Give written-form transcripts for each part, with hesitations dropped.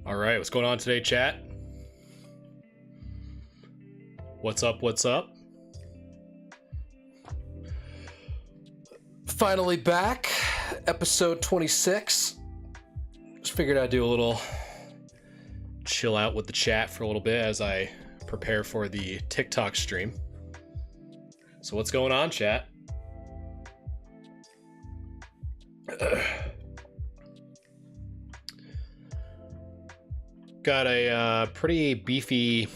All right, what's going on today, chat? What's up? What's up? Finally back, episode 26. Just figured I'd do a little chill out with the chat for a little bit as I prepare for the TikTok stream. So what's going on, chat? Got a pretty beefy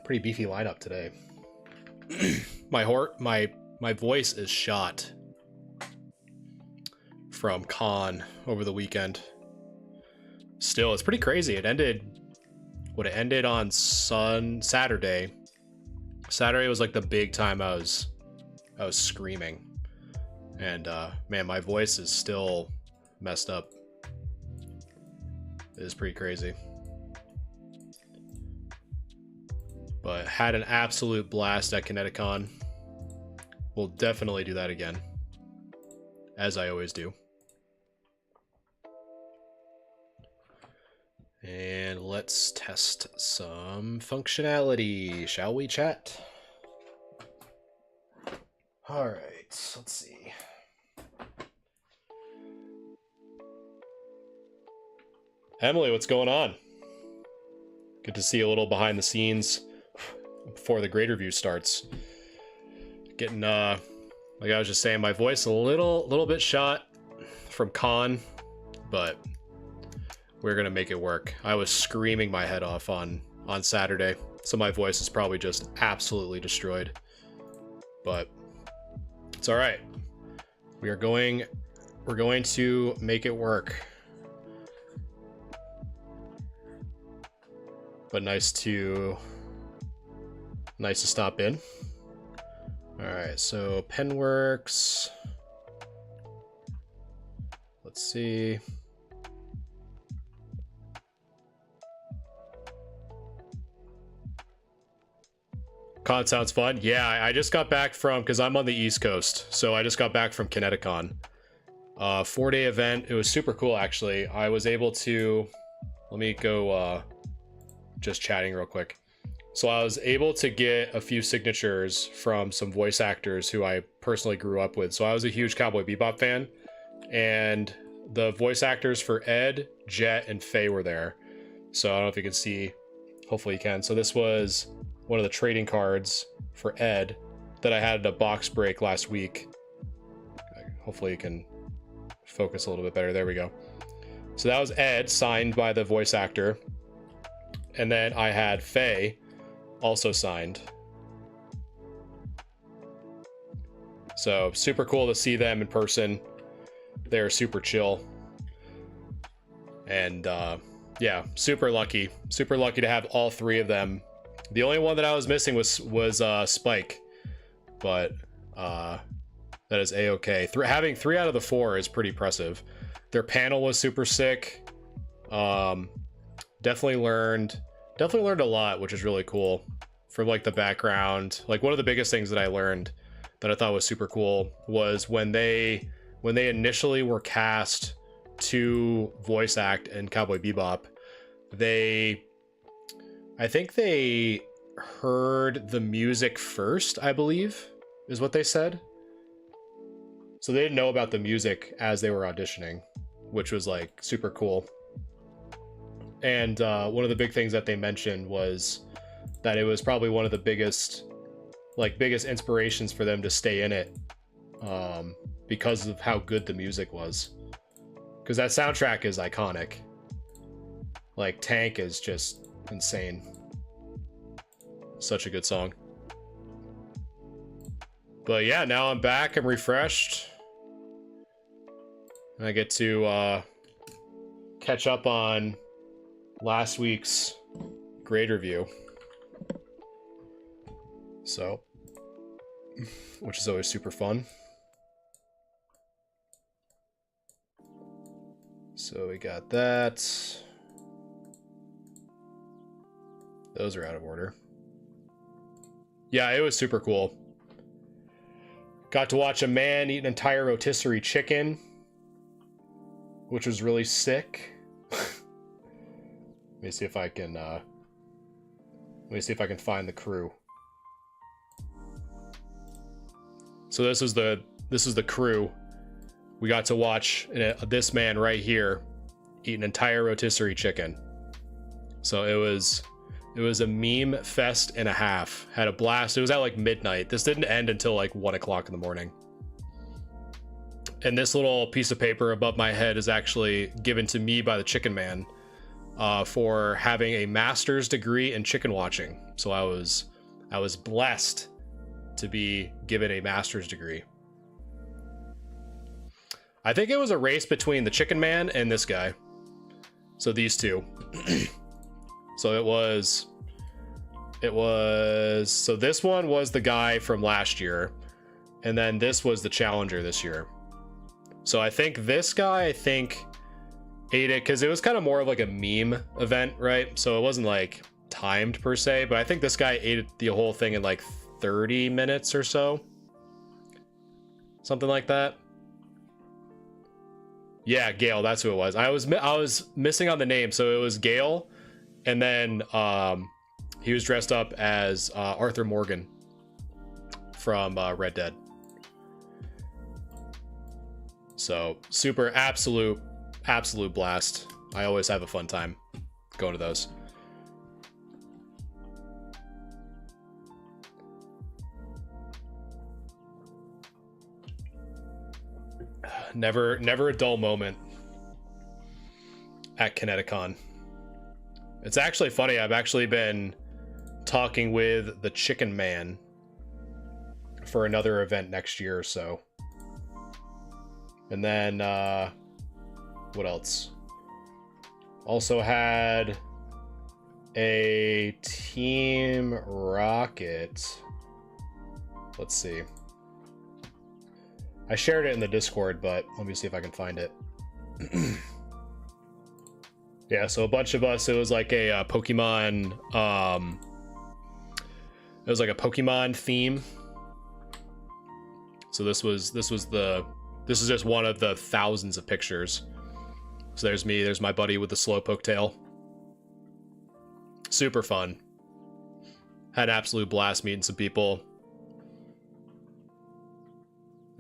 lineup today. My voice is shot from con over the weekend. Still, it's pretty crazy. It ended on Saturday. Saturday was like the big time I was screaming. And man, my voice is still messed up. It is pretty crazy. But had an absolute blast at Kineticon. We'll definitely do that again, as I always do. And let's test some functionality, shall we, chat? All right, let's see. Emily, what's going on? Good to see a little behind the scenes before the grade review starts. Getting, like I was just saying, my voice a little bit shot from con, but we're gonna make it work. I was screaming my head off on Saturday, so my voice is probably just absolutely destroyed. But it's all right. We're going to make it work. But nice to stop in. All right, so Penworks. Let's see. Con sounds fun. Yeah, I just got back from, because I'm on the East Coast, so I just got back from Kineticon. 4-day event. It was super cool, actually. I was able to, let me go just chatting real quick. So I was able to get a few signatures from some voice actors who I personally grew up with. So I was a huge Cowboy Bebop fan, and the voice actors for Ed, Jet, and Faye were there. So I don't know if you can see, hopefully you can. So this was one of the trading cards for Ed that I had at a box break last week. Hopefully you can focus a little bit better. There we go. So that was Ed, signed by the voice actor. And then I had Faye, also signed. So super cool to see them in person. They're super chill. And yeah, super lucky to have all three of them. The only one that I was missing was Spike, but that is a-okay. Having 3 out of the 4 is pretty impressive. Their panel was super sick. Definitely learned a lot, which is really cool, from like the background. Like one of the biggest things that I learned that I thought was super cool was when they initially were cast to voice act in Cowboy Bebop, I think they heard the music first, I believe, is what they said. So they didn't know about the music as they were auditioning, which was like super cool. And one of the big things that they mentioned was that it was probably one of the biggest inspirations for them to stay in it, because of how good the music was. Because that soundtrack is iconic. Like Tank is just insane. Such a good song. But yeah, now I'm back. I'm refreshed. And I get to catch up on last week's grade review. So, which is always super fun. So we got that. Those are out of order. Yeah, it was super cool. Got to watch a man eat an entire rotisserie chicken, which was really sick. Let me see if I can find the crew. So this is the crew. We got to watch this man right here eat an entire rotisserie chicken. So it was a meme fest and a half. Had a blast. It was at like midnight. This didn't end until like 1 o'clock in the morning. And this little piece of paper above my head is actually given to me by the Chicken Man for having a master's degree in chicken watching. So I was blessed to be given a master's degree. I think it was a race between the Chicken Man and this guy. So these two. So so this one was the guy from last year, and then this was the challenger this year. So I think this guy, ate it because it was kind of more of like a meme event, right? So it wasn't like timed per se, but I think this guy ate the whole thing in like 30 minutes or so. Something like that. Yeah, Gale, that's who it was. I was missing on the name, so it was Gale, and then he was dressed up as Arthur Morgan from Red Dead. So super absolute blast. I always have a fun time going to those. Never a dull moment at Kineticon. It's actually funny. I've actually been talking with the Chicken Man for another event next year or so. And then what else? Also had a Team Rocket. Let's see. I shared it in the Discord, but let me see if I can find it. Yeah, so a bunch of us, it was like a Pokemon, it was like a Pokemon theme. So this is just one of the thousands of pictures. So there's me, there's my buddy with the Slowpoke tail. Super fun. Had an absolute blast meeting some people.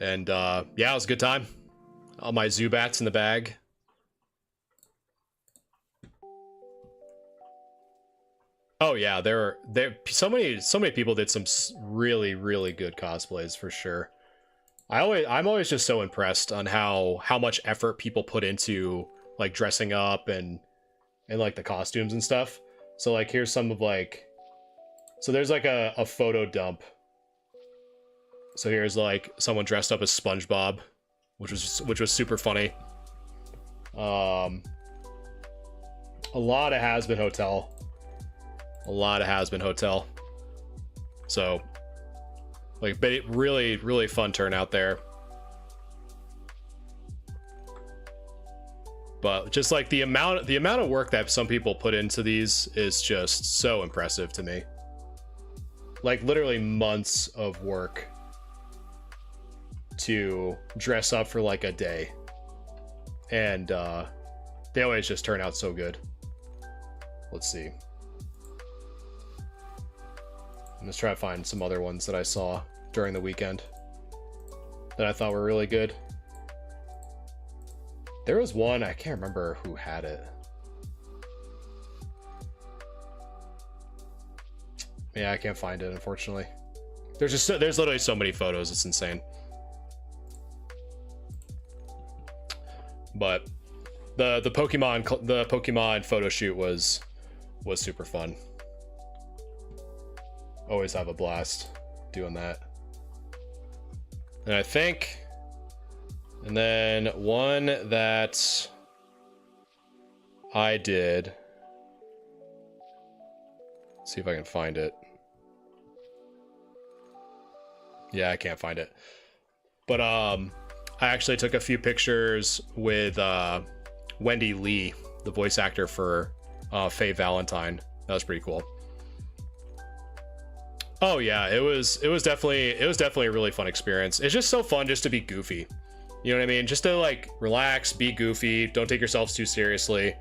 And yeah, it was a good time. All my Zubats in the bag. Oh yeah, there so many people did some really good cosplays for sure. I'm always just so impressed on how much effort people put into like dressing up and like the costumes and stuff. So like here's some of like, so there's like a photo dump. So here's like someone dressed up as SpongeBob, which was super funny. A lot of Has-Been Hotel. So like, but it really fun turnout there. But just like the amount of work that some people put into these is just so impressive to me. Like literally months of work to dress up for like a day, and they always just turn out so good. Let's see. I'm just trying to find some other ones that I saw during the weekend that I thought were really good. There was one, I can't remember who had it. Yeah, I can't find it, unfortunately. There's literally so many photos, it's insane. But the Pokemon photo shoot was super fun. Always have a blast doing that. And I think, and then one that I did, let's see if I can find it. Yeah, I can't find it. But I actually took a few pictures with Wendy Lee, the voice actor for Faye Valentine. That was pretty cool. Oh yeah, it was definitely a really fun experience. It's just so fun just to be goofy. You know what I mean? Just to like relax, be goofy, don't take yourselves too seriously.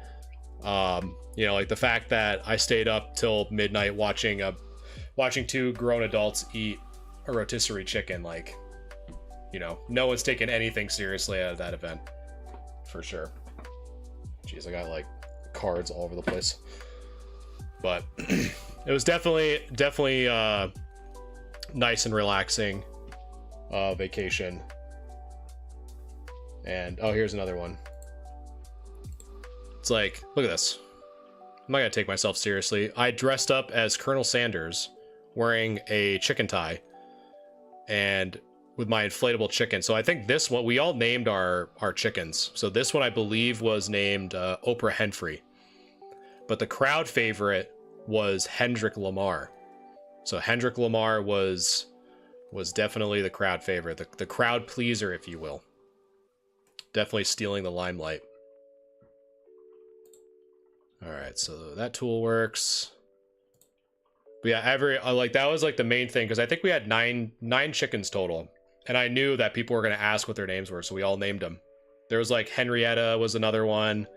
You know, like the fact that I stayed up till midnight watching two grown adults eat a rotisserie chicken, like, you know, no one's taking anything seriously out of that event, for sure. Jeez, I got like cards all over the place. But it was definitely nice and relaxing vacation. And oh, here's another one. It's like, look at this. I'm not gonna take myself seriously. I dressed up as Colonel Sanders, wearing a chicken tie, and with my inflatable chicken. So I think this one, we all named our chickens. So this one I believe was named Oprah Henfrey, but the crowd favorite was Hendrik Lamar. So Hendrik Lamar was definitely the crowd favorite, the crowd pleaser, if you will. Definitely stealing the limelight. All right, so that tool works. But yeah, like that was like the main thing, because I think we had nine chickens total, and I knew that people were going to ask what their names were, so we all named them. There was like Henrietta was another one,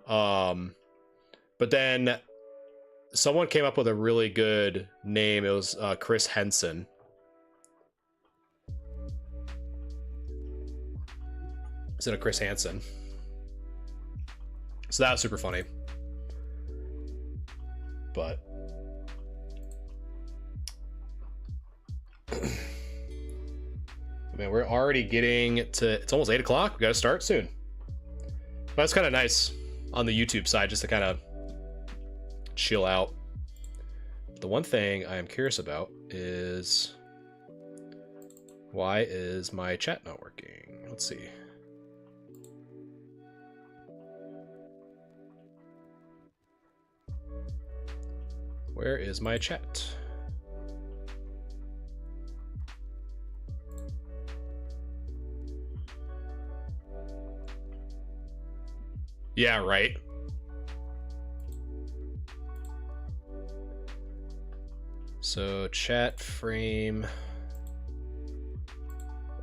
but then someone came up with a really good name. It was Chris Henson. Instead of Chris Hansen. So that was super funny. But man, we're already getting to, it's almost 8 o'clock. We gotta start soon. But that's kind of nice on the YouTube side, just to kind of chill out. The one thing I am curious about is, why is my chat not working? Let's see. Where is my chat? Yeah, right. So chat frame.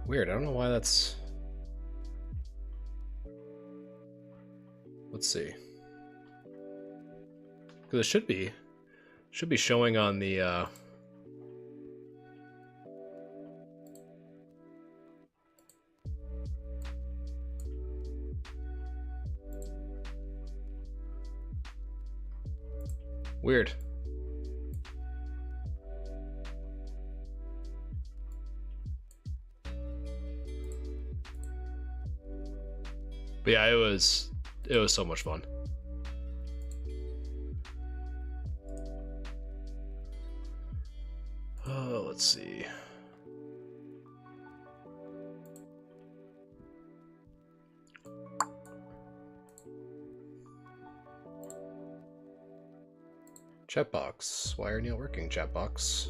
Weird, I don't know why that's... Let's see. Because it should be showing on the weird. But yeah, it was so much fun. Oh, let's see. Chat box. Why aren't you working, chat box?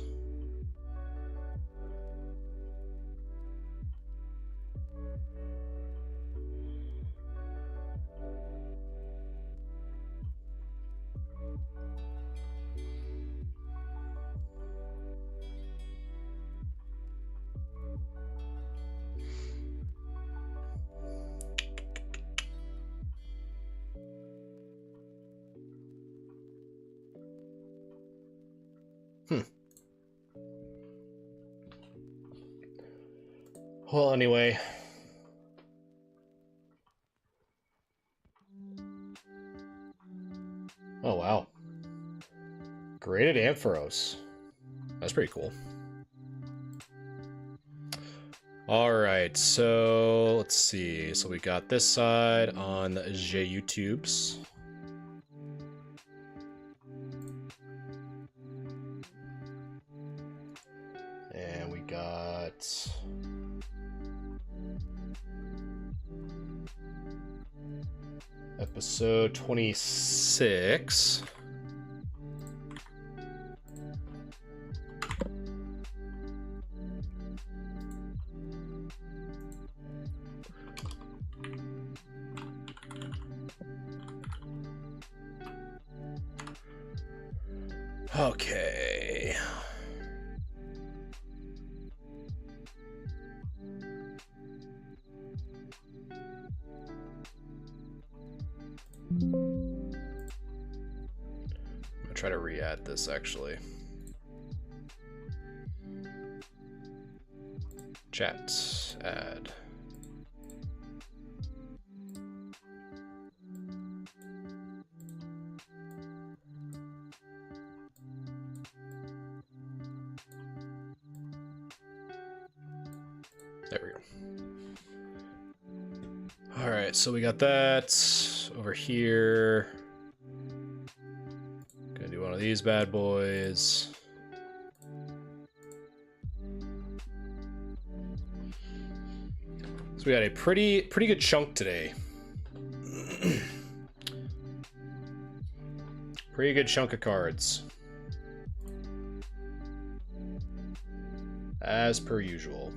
Well, anyway. Oh, wow. Graded Ampharos. That's pretty cool. All right, so let's see. So we got this side on the YouTubes. And we got... episode 26. Okay. try to re-add this actually. Chat, add. There we go. All right, so we got that over here. Gonna do one of these bad boys. So we got a pretty good chunk today. Pretty good chunk of cards. As per usual.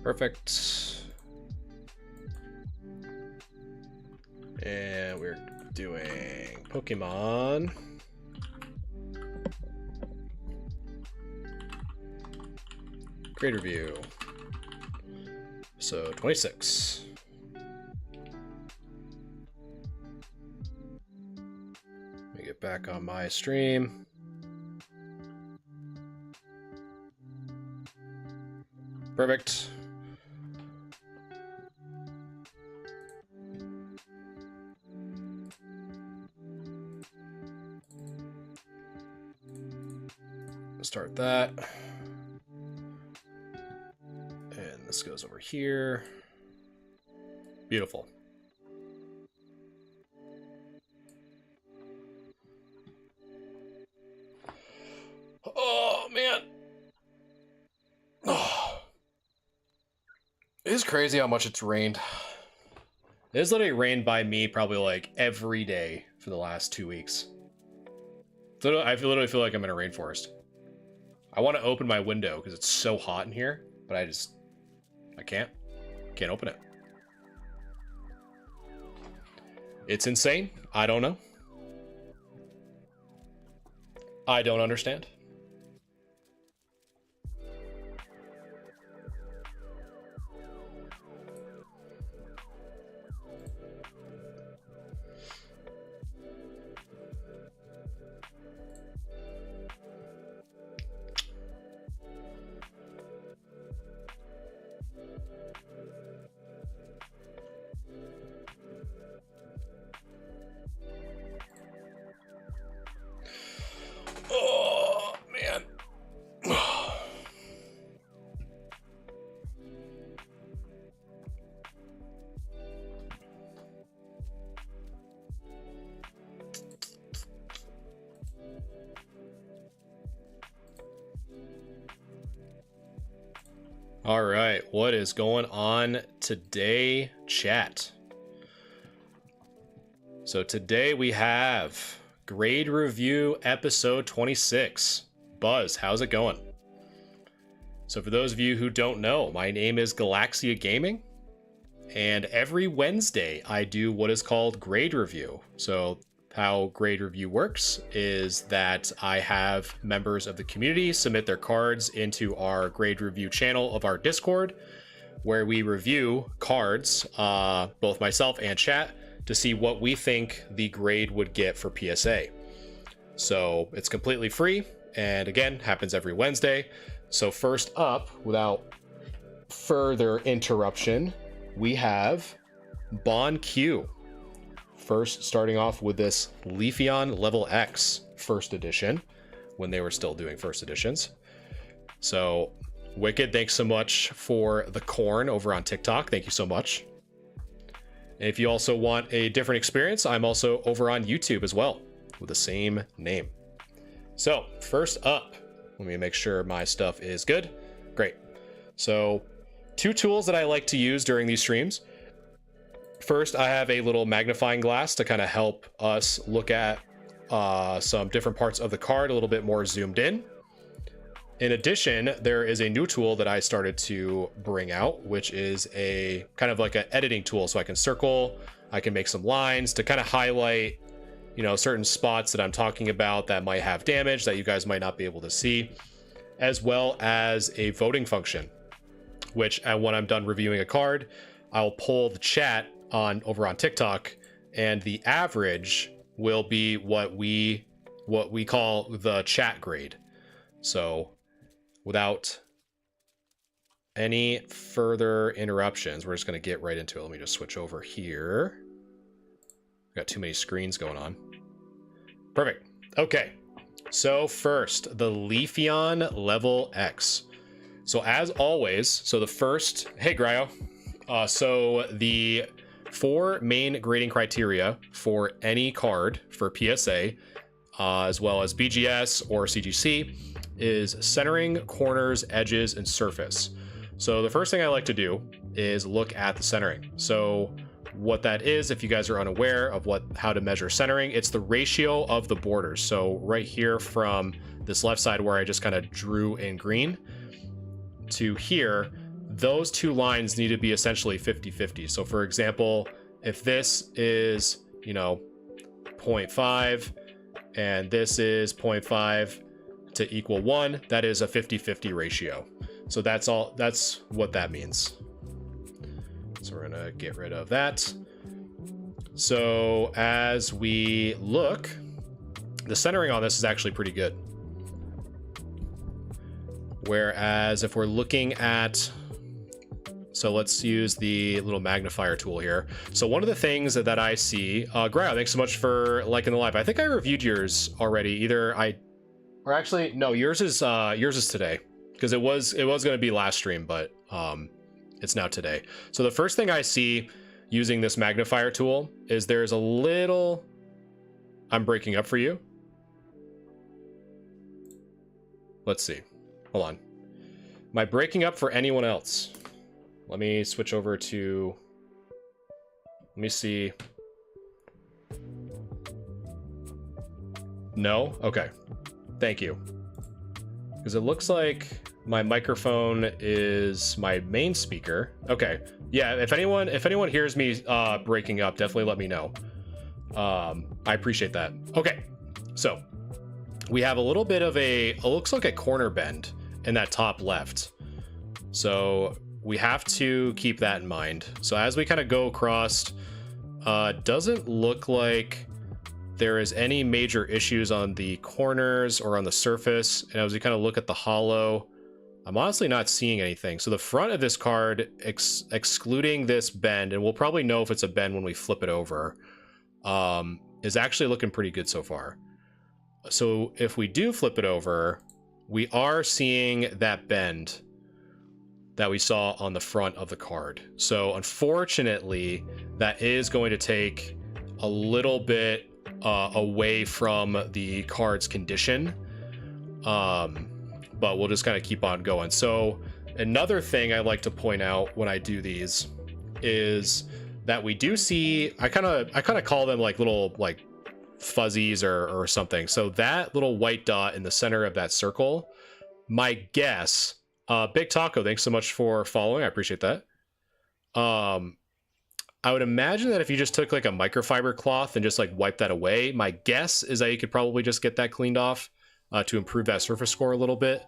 Perfect. And we're doing Pokemon. Grade review. So 26. Let me get back on my stream. Perfect. Start that. And this goes over here. Beautiful. Oh, man. Oh. It is crazy how much it's rained. It has literally rained by me probably like every day for the last 2 weeks. So I literally feel like I'm in a rainforest. I want to open my window because it's so hot in here, but I can't open it. It's insane. I don't know. I don't understand. Oh, man. All right, what is going on today, chat? So today we have grade review episode 26. Buzz, how's it going? So for those of you who don't know, my name is Galaxia Gaming, and every Wednesday I do what is called grade review. So how grade review works is that I have members of the community submit their cards into our grade review channel of our Discord, where we review cards, both myself and chat, to see what we think the grade would get for PSA. So it's completely free, and again, happens every Wednesday. So first up, without further interruption, we have Bon Q. First, starting off with this Leafeon Level X first edition, when they were still doing first editions. So Wicked, thanks so much for the corn over on TikTok. Thank you so much. And if you also want a different experience, I'm also over on YouTube as well with the same name. So first up, let me make sure my stuff is good. Great. So 2 tools that I like to use during these streams. First, I have a little magnifying glass to kind of help us look at some different parts of the card a little bit more zoomed in. In addition, there is a new tool that I started to bring out, which is a kind of like an editing tool. So I can circle, I can make some lines to kind of highlight, you know, certain spots that I'm talking about that might have damage that you guys might not be able to see. as well as a voting function, which when I'm done reviewing a card, I'll pull the chat over on TikTok, and the average will be what we call the chat grade. So without any further interruptions, we're just going to get right into it. Let me just switch over here. Got too many screens going on. Perfect. Okay. So first, the Leafeon level X. So as always, so the first, hey Gryo. So the 4 main grading criteria for any card for PSA, as well as BGS or CGC, is centering, corners, edges, and surface. So the first thing I like to do is look at the centering. So what that is, if you guys are unaware of how to measure centering, it's the ratio of the borders. So right here from this left side where I just kind of drew in green to here, those 2 lines need to be essentially 50-50. So for example, if this is, 0.5 and this is 0.5 to equal 1, that is a 50-50 ratio. So that's what that means. So we're gonna get rid of that. So as we look, the centering on this is actually pretty good. Whereas if we're looking at, so let's use the little magnifier tool here. So one of the things that I see, Gryo, thanks so much for liking the live. I think I reviewed yours already. Or actually, no, yours is today, because it was going to be last stream, but it's now today. So the first thing I see using this magnifier tool is there's a little, I'm breaking up for you. Let's see. Hold on. Am I breaking up for anyone else? Let me switch over to, let me see. No? Okay. Thank you. Because it looks like my microphone is my main speaker. Okay. Yeah, if anyone hears me breaking up, definitely let me know. I appreciate that. Okay. So we have a little bit of it looks like a corner bend in that top left. So we have to keep that in mind. So as we kind of go across, doesn't look like there is any major issues on the corners or on the surface. And as we kind of look at the hollow, I'm honestly not seeing anything. So the front of this card, excluding this bend, and we'll probably know if it's a bend when we flip it over, is actually looking pretty good so far. So if we do flip it over, we are seeing that bend that we saw on the front of the card. So unfortunately, that is going to take a little bit away from the card's condition. But we'll just kind of keep on going. So another thing I like to point out when I do these is that we do see, I kind of call them like little like fuzzies or something. So that little white dot in the center of that circle, my guess, Big Taco, thanks so much for following. I appreciate that. I would imagine that if you just took like a microfiber cloth and just like wipe that away, my guess is that you could probably just get that cleaned off to improve that surface score a little bit.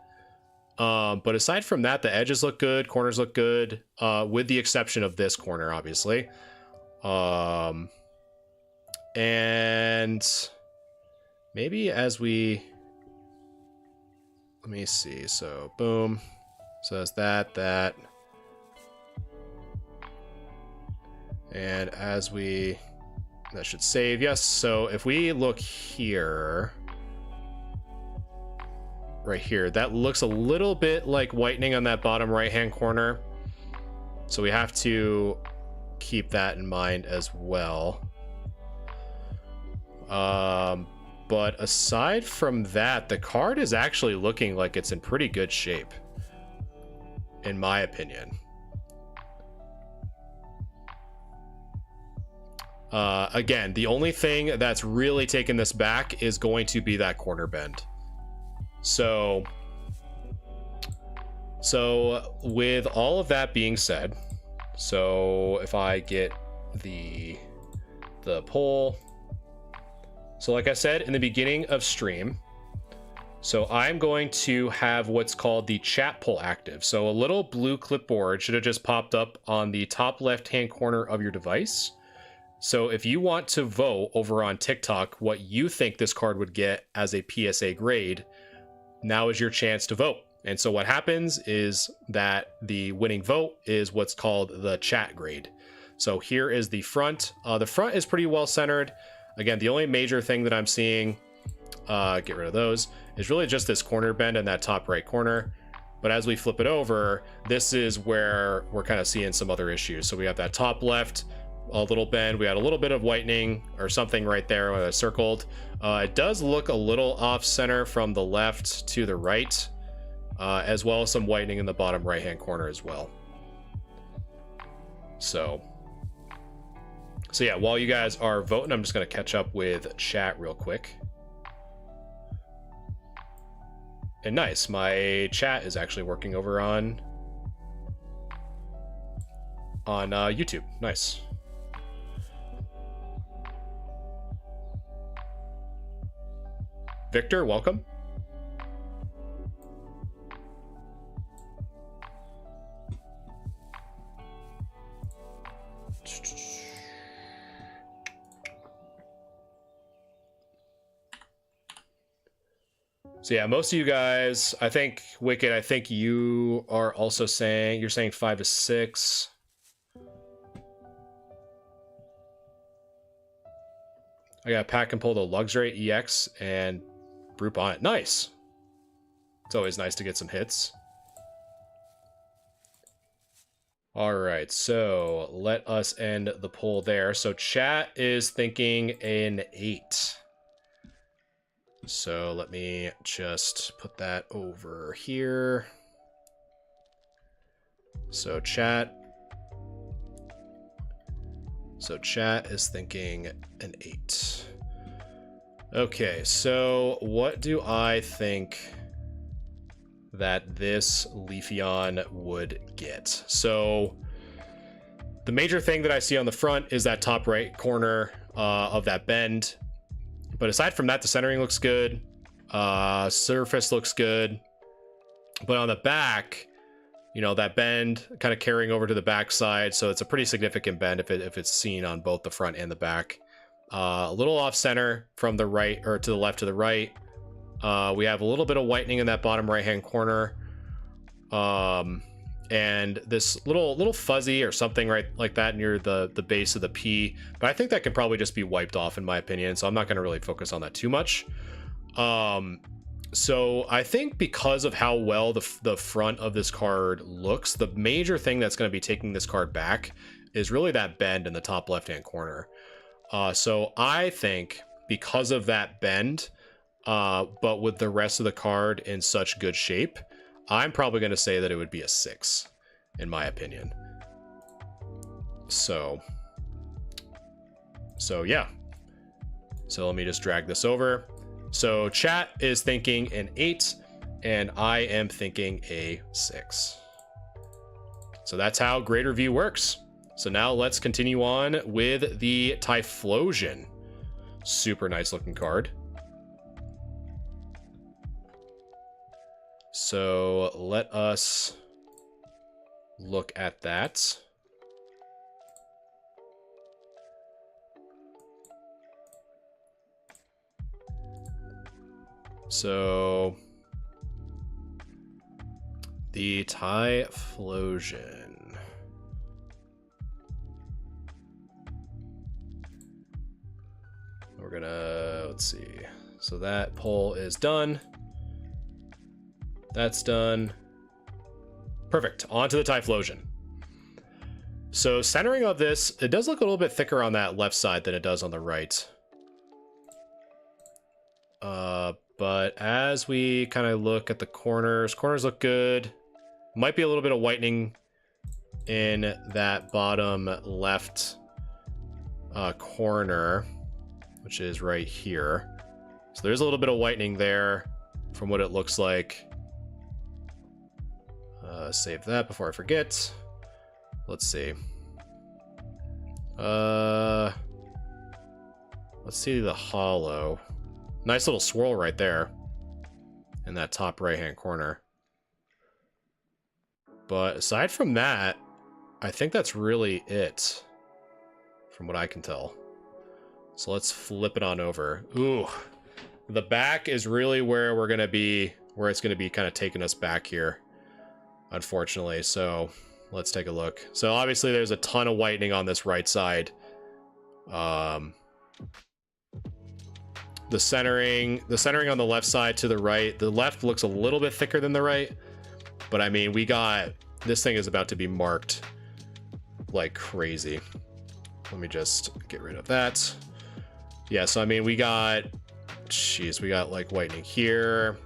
But aside from that, the edges look good, corners look good, with the exception of this corner, obviously. And maybe as we, let me see. So boom. So that's that. And as we, that should save. Yes. So if we look here, right here, that looks a little bit like whitening on that bottom right hand corner. So we have to keep that in mind as well. But aside from that, the card is actually looking like it's in pretty good shape, in my opinion. Again, the only thing that's really taken this back is going to be that corner bend. So with all of that being said, so if I get the poll, so like I said in the beginning of stream, So I'm going to have what's called the chat poll active. So a little blue clipboard should have just popped up on the top left-hand corner of your device. So if you want to vote over on TikTok what you think this card would get as a PSA grade, now is your chance to vote. And so what happens is that the winning vote is what's called the chat grade. So here is the front. The front is pretty well centered. Again, the only major thing that I'm seeing, get rid of those, is really just this corner bend in that top right corner. But as we flip it over, this is where we're kind of seeing some other issues. So we have that top left, a little bend. We had a little bit of whitening or something right there where I circled. It does look a little off center from the left to the right, as well as some whitening in the bottom right hand corner as well. So yeah, while you guys are voting, I'm just going to catch up with chat real quick. And nice, my chat is actually working over on YouTube. Nice. Victor, welcome. So yeah, most of you guys, I think, Wicked, I think you are also saying, you're saying 5 to 6. I got Pack and Pull the Luxray EX and Brute on it. Nice. It's always nice to get some hits. All right, so let us end the poll there. So chat is thinking an 8. So let me just put that over here. So chat is thinking an 8. Okay, so what do I think that this Leafeon would get? So the major thing that I see on the front is that top right corner of that bend. But aside from that, the centering looks good. Surface looks good. But on the back, you know, that bend kind of carrying over to the back side. So it's a pretty significant bend if it's seen on both the front and the back. A little off center from the right or to the left to the right. We have a little bit of whitening in that bottom right-hand corner. And this little fuzzy or something right like that near the base of the P, but I think that can probably just be wiped off in my opinion, so I'm not going to really focus on that too much. So I think because of how well the front of this card looks, the major thing that's going to be taking this card back is really that bend in the top left hand corner. So I think because of that bend, but with the rest of the card in such good shape, I'm probably going to say that it would be a 6, in my opinion. So yeah. So let me just drag this over. So chat is thinking an 8, and I am thinking a 6. So that's how grade review works. So now let's continue on with the Typhlosion. Super nice looking card. So let us look at that. So the Typhlosion. We're gonna, let's see. So that poll is done. That's done. Perfect. On to the Typhlosion. So centering of this, it does look a little bit thicker on that left side than it does on the right. But as we kind of look at the corners look good. Might be a little bit of whitening in that bottom left corner, which is right here. So there's a little bit of whitening there from what it looks like. Save that before I forget. Let's see. Let's see the hollow. Nice little swirl right there. in that top right-hand corner. But aside from that, I think that's really it, from what I can tell. So let's flip it on over. Ooh, the back is really where we're gonna be, where it's gonna be kind of taking us back here, unfortunately. So let's take a look. So obviously there's a ton of whitening on this right side. The centering on the left side to the right. The left looks a little bit thicker than the right, but I mean, this thing is about to be marked like crazy. Let me just get rid of that. Yeah, so I mean, we got like whitening here,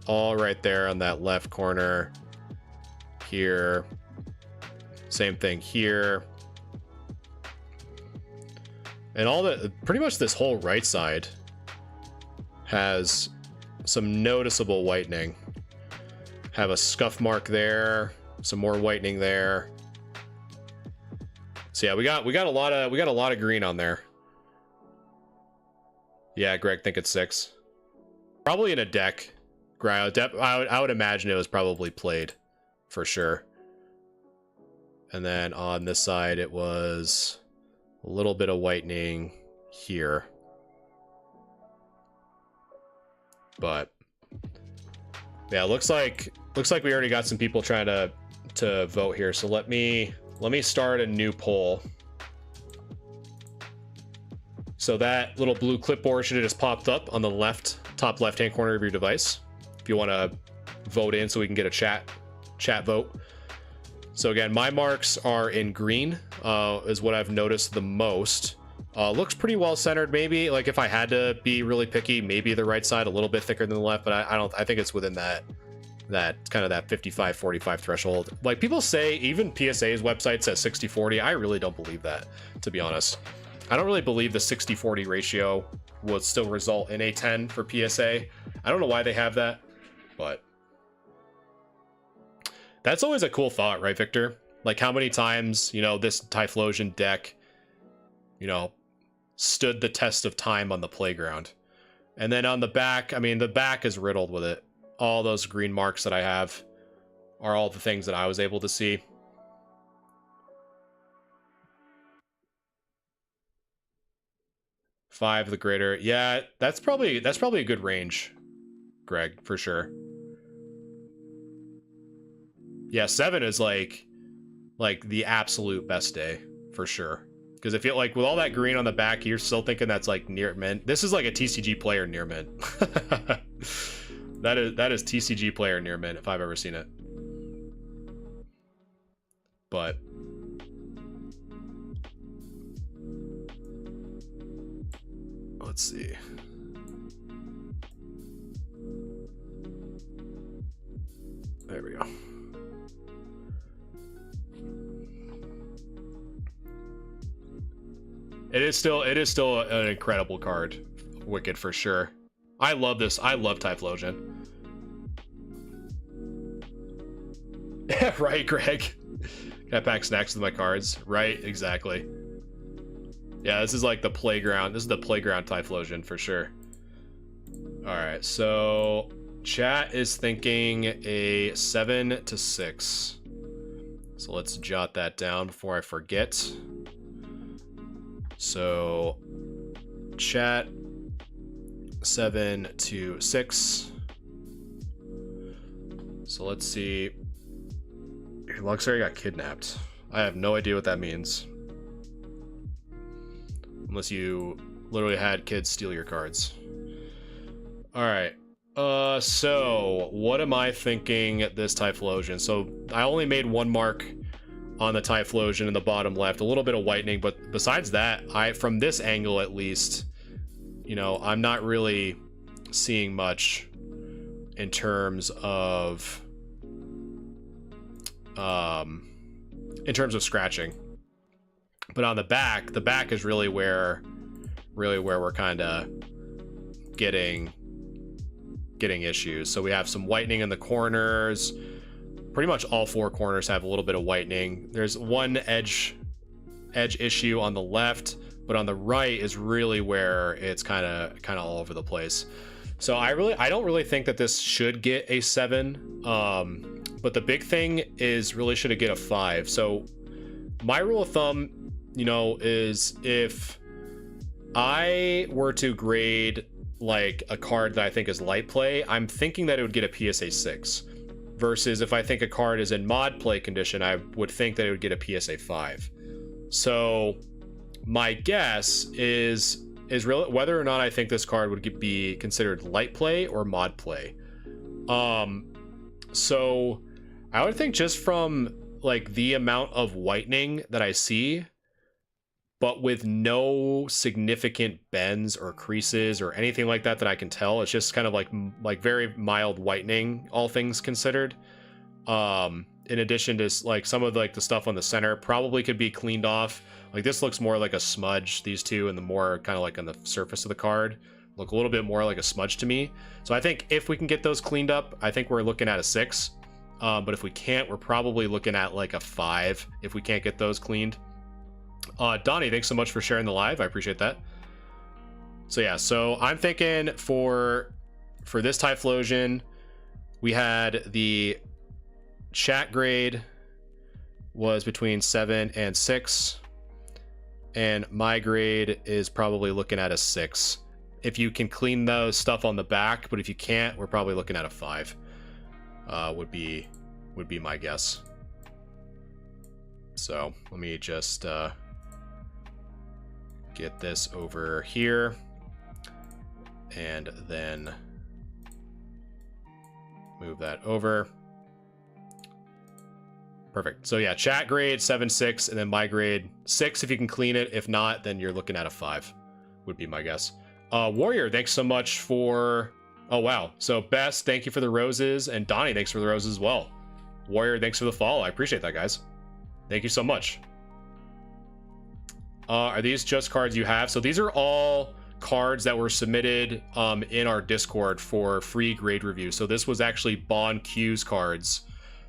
all right there on that left corner, here, same thing here. And pretty much this whole right side has some noticeable whitening. Have a scuff mark there, some more whitening there. So yeah, we got a lot of green on there. Yeah, Greg, think it's 6. Probably in a deck. I would imagine it was probably played for sure. And then on this side, it was a little bit of whitening here. But yeah, looks like we already got some people trying to vote here. So let me start a new poll. So that little blue clipboard should have just popped up on the top left-hand corner of your device. If you want to vote in so we can get a chat vote. So again, my marks are in green, is what I've noticed the most. Looks pretty well centered, maybe. Like if I had to be really picky, maybe the right side a little bit thicker than the left, but I think it's within that kind of that 55-45 threshold. Like people say, even PSA's website says 60-40. I really don't believe that, to be honest. I don't really believe the 60-40 ratio will still result in a 10 for PSA. I don't know why they have that, but that's always a cool thought, right, Victor? Like how many times, this Typhlosion deck, stood the test of time on the playground. And then on the back, I mean, the back is riddled with it. All those green marks that I have are all the things that I was able to see. Five, the greater. Yeah, that's probably a good range, Greg, for sure. Yeah, 7 is like the absolute best day for sure. Because if you like with all that green on the back, you're still thinking that's like near mint. This is like a TCG player near mint. That is TCG player near mint if I've ever seen it. But let's see. There we go. It is still an incredible card. Wicked for sure. I love this. I love Typhlosion. Right, Greg. Can I pack snacks with my cards? Right, exactly. Yeah, this is like the playground. This is the playground Typhlosion for sure. Alright, so chat is thinking a 7 to 6. So let's jot that down before I forget. So chat 7 to 6. So let's see. Luxray got kidnapped. I have no idea what that means. Unless you literally had kids steal your cards. Alright. So what am I thinking this Typhlosion? So I only made one mark on the Typhlosion in the bottom left, a little bit of whitening, but besides that, from this angle at least, I'm not really seeing much in terms of scratching. But on the back is really where we're kind of getting issues. So we have some whitening in the corners. Pretty much all 4 corners have a little bit of whitening. There's one edge issue on the left, but on the right is really where it's kind of all over the place. So I don't really think that this should get a 7. But the big thing is really should it get a 5. So my rule of thumb, you know, is if I were to grade like a card that I think is light play, I'm thinking that it would get a PSA 6. Versus if I think a card is in mod play condition, I would think that it would get a PSA 5. So my guess is really whether or not I think this card would be considered light play or mod play. So I would think just from like the amount of whitening that I see, but with no significant bends or creases or anything like that I can tell, it's just kind of like very mild whitening, all things considered. In addition to like some of like the stuff on the center probably could be cleaned off. Like this looks more like a smudge, these two, and the more kind of like on the surface of the card look a little bit more like a smudge to me. So I think if we can get those cleaned up, I think we're looking at a 6. But if we can't, we're probably looking at like a 5 if we can't get those cleaned. Donnie, thanks so much for sharing the live. I appreciate that. So yeah, so I'm thinking for this Typhlosion, we had the chat grade was between 7 and 6, and my grade is probably looking at a 6 if you can clean those stuff on the back, but if you can't, we're probably looking at a 5. Would be my guess. So let me just get this over here and then move that over. Perfect. So yeah, chat grade 7, 6, and then my grade 6 if you can clean it. If not, then you're looking at a 5 would be my guess. Warrior, thanks so much for... Oh, wow. So Best, thank you for the roses, and Donnie, thanks for the roses as well. Warrior, thanks for the follow. I appreciate that, guys. Thank you so much. Are these just cards you have? So these are all cards that were submitted in our Discord for free grade review. So this was actually Bond Q's cards.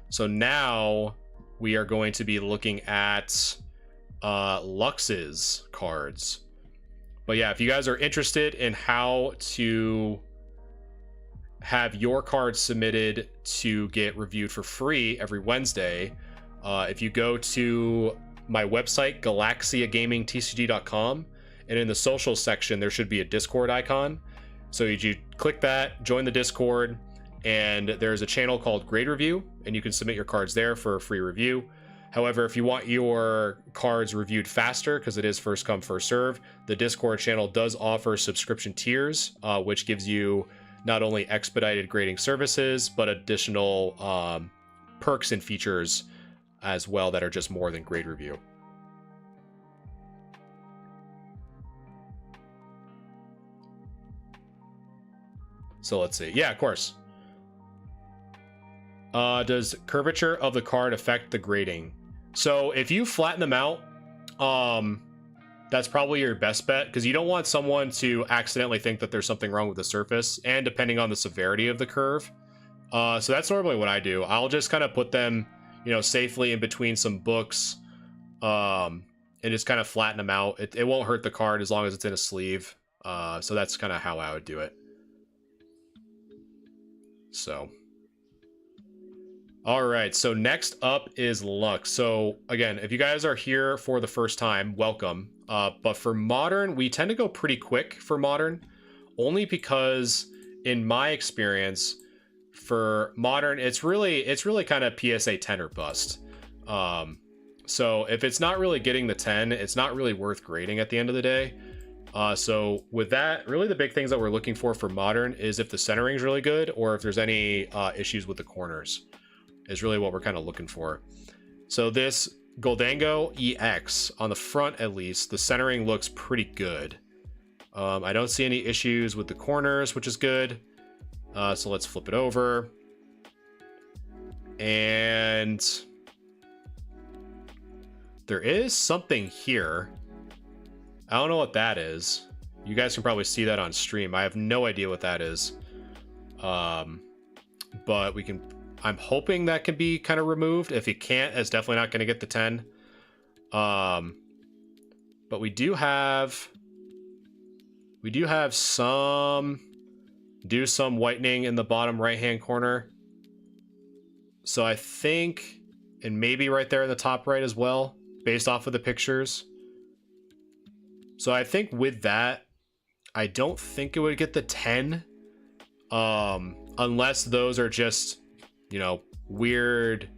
So now we are going to be looking at Lux's cards. But yeah, if you guys are interested in how to have your cards submitted to get reviewed for free every Wednesday, if you go to my website, galaxiagamingtcg.com, and in the social section, there should be a Discord icon. So you click that, join the Discord, and there's a channel called Grade Review, and you can submit your cards there for a free review. However, if you want your cards reviewed faster, because it is first come, first serve, the Discord channel does offer subscription tiers, which gives you not only expedited grading services, but additional perks and features as well that are just more than grade review. So let's see. Yeah, of course. Does curvature of the card affect the grading? So if you flatten them out, that's probably your best bet, because you don't want someone to accidentally think that there's something wrong with the surface, and depending on the severity of the curve. So that's normally what I do. I'll just kind of put them, you know, safely in between some books, and just kind of flatten them out. It won't hurt the card as long as it's in a sleeve. So that's kind of how I would do it. So, all right. So next up is Lux. So again, if you guys are here for the first time, welcome. But for Modern, we tend to go pretty quick for Modern, only because in my experience, for Modern, it's really kind of PSA 10 or bust. So if it's not really getting the 10, it's not really worth grading at the end of the day. So with that, really the big things that we're looking for Modern is if the centering is really good, or if there's any issues with the corners, is really what we're kind of looking for. So this Goldango EX, on the front at least, the centering looks pretty good. I don't see any issues with the corners, which is good. So let's flip it over. And there is something here. I don't know what that is. You guys can probably see that on stream. I have no idea what that is. But we can... I'm hoping that can be kind of removed. If it can't, it's definitely not going to get the 10. But we do have some whitening in the bottom right hand corner. So I think, and maybe right there in the top right as well, based off of the pictures. So I think with that, I don't think it would get the 10, unless those are just, you know, weird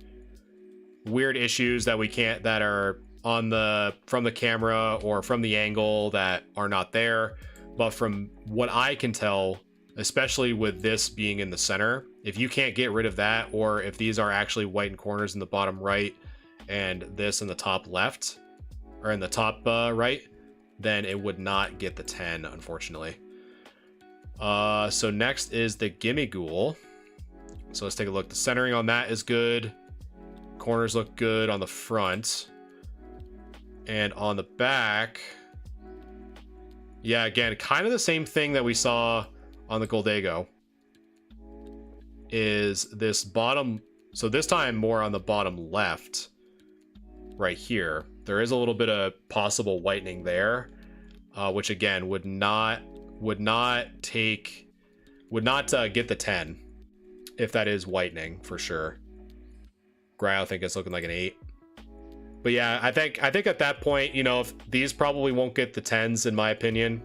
issues that that are from the camera or from the angle that are not there. But from what I can tell, especially with this being in the center, if you can't get rid of that, or if these are actually whitened corners in the bottom right and this in the top left, or in the top right, then it would not get the 10, unfortunately. So next is the Gimme Ghoul. So let's take a look. The centering on that is good. Corners look good on the front. And on the back, yeah, again, kind of the same thing that we saw on the Goldego. Is this bottom, so this time more on the bottom left, right here. There is a little bit of possible whitening there, which again would not get the 10 if that is whitening for sure. Gryo, I think it's looking like an 8. But yeah, I think at that point, you know, if these probably won't get the 10s in my opinion.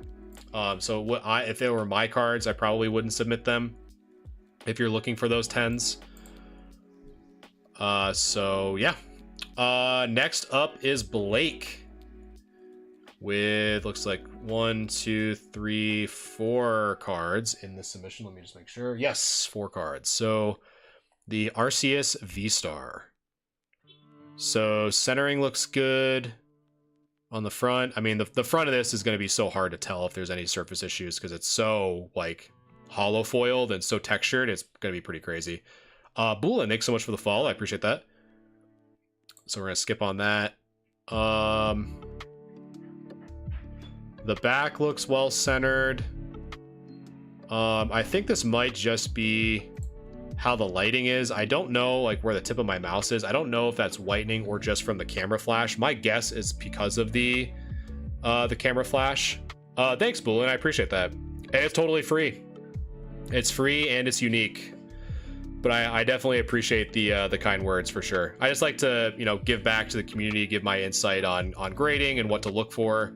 So if it were my cards, I probably wouldn't submit them if you're looking for those 10s. So yeah. Next up is Blake with, looks like 1, 2, 3, 4 cards in the submission. Let me just make sure. Yes, 4 cards. So the Arceus V-Star. So centering looks good on the front. I mean, the front of this is going to be so hard to tell if there's any surface issues because it's so like hollow foiled and so textured. It's going to be pretty crazy. Bula, thanks so much for the follow. I appreciate that. So we're going to skip on that. The back looks well centered. I think this might just be how the lighting is. I don't know like where the tip of my mouse is. I don't know if that's whitening or just from the camera flash. My guess is because of the camera flash. Thanks, Bullen. I appreciate that. And it's totally free. It's free and it's unique. But I definitely appreciate the kind words for sure. I just like to, you know, give back to the community, give my insight on grading and what to look for.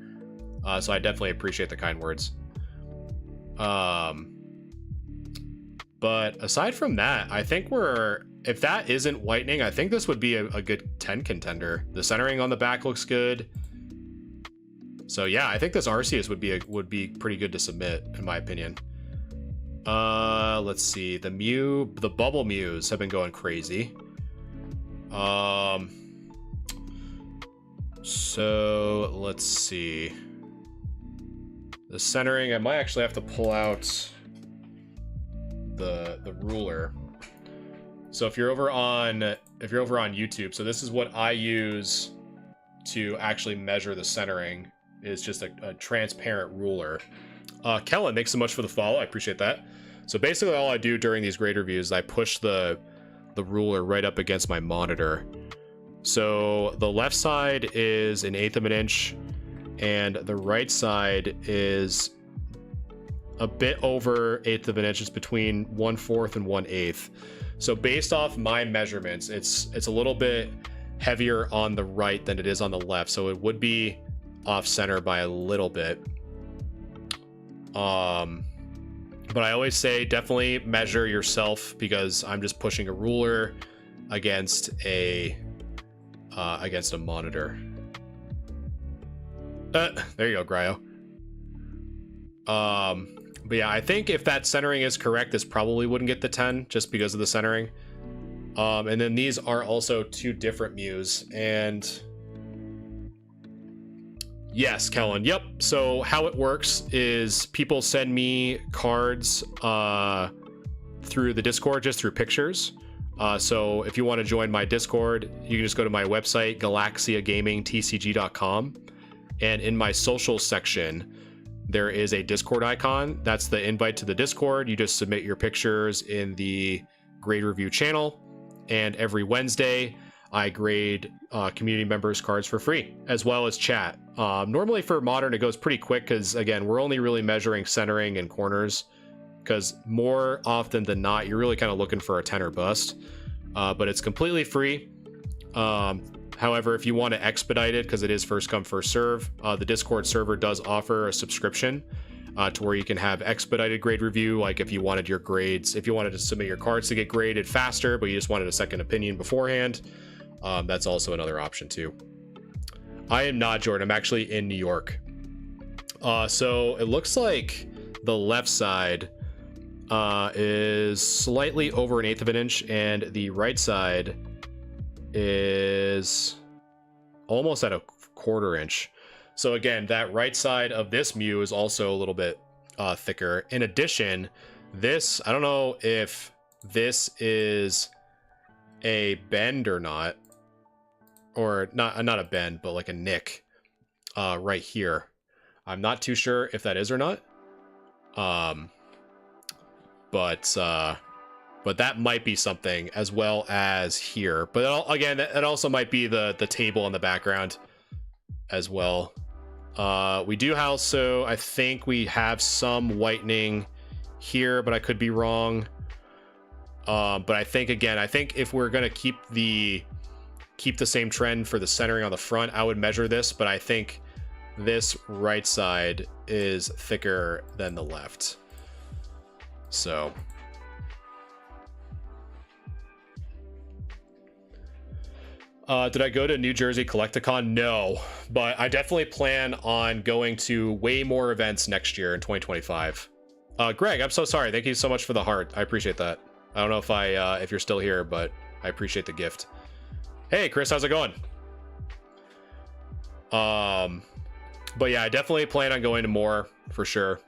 So I definitely appreciate the kind words. But aside from that, I think if that isn't whitening, I think this would be a good 10 contender. The centering on the back looks good. So yeah, I think this Arceus would be pretty good to submit, in my opinion. Let's see. The bubble Mews have been going crazy. So let's see. The centering, I might actually have to pull out the ruler. So if you're over on YouTube, so this is what I use to actually measure the centering, is just a transparent ruler. Kellen, thanks so much for the follow. I appreciate that. So basically all I do during these grade reviews is I push the ruler right up against my monitor. So the left side is 1/8 of an inch and the right side is a bit over 1/8 of an inch. It's between 1/4 and 1/8. So based off my measurements, it's a little bit heavier on the right than it is on the left. So it would be off center by a little bit. But I always say definitely measure yourself because I'm just pushing a ruler against a monitor. There you go, Gryo. But yeah, I think if that centering is correct, this probably wouldn't get the 10 just because of the centering. And then these are also 2 different Mews. And yes, Kellen. Yep. So how it works is people send me cards through the Discord, just through pictures. So if you want to join my Discord, you can just go to my website, galaxiagamingtcg.com. And in my social section, there is a Discord icon. That's the invite to the Discord. You just submit your pictures in the grade review channel. And every Wednesday, I grade community members' cards for free, as well as chat. Normally for modern, it goes pretty quick because, again, we're only really measuring centering and corners, because more often than not, you're really kind of looking for a 10 or bust. But it's completely free. However, if you want to expedite it, because it is first come, first serve, the Discord server does offer a subscription to where you can have expedited grade review. Like if you wanted your grades, if you wanted to submit your cards to get graded faster, but you just wanted a second opinion beforehand, that's also another option too. I am not Jordan. I'm actually in New York. So it looks like the left side is slightly over 1/8 of an inch, and the right side is almost at a 1/4 inch. So again, that right side of this Mew is also a little bit thicker. In addition, this, I don't know if this is a bend or not, or not a bend, but like a nick right here. I'm not too sure if that is or not. But that might be something, as well as here. But again, it also might be the table in the background as well. We do also, I think we have some whitening here, but I could be wrong. But I think, again, I think if we're gonna keep the same trend for the centering on the front, I would measure this, but I think this right side is thicker than the left. So did I go to New Jersey Collecticon? No, but I definitely plan on going to way more events next year in 2025. Greg, I'm so sorry. Thank you so much for the heart. I appreciate that. I don't know if you're still here, but I appreciate the gift. Hey, Chris, how's it going? But yeah, I definitely plan on going to more for sure.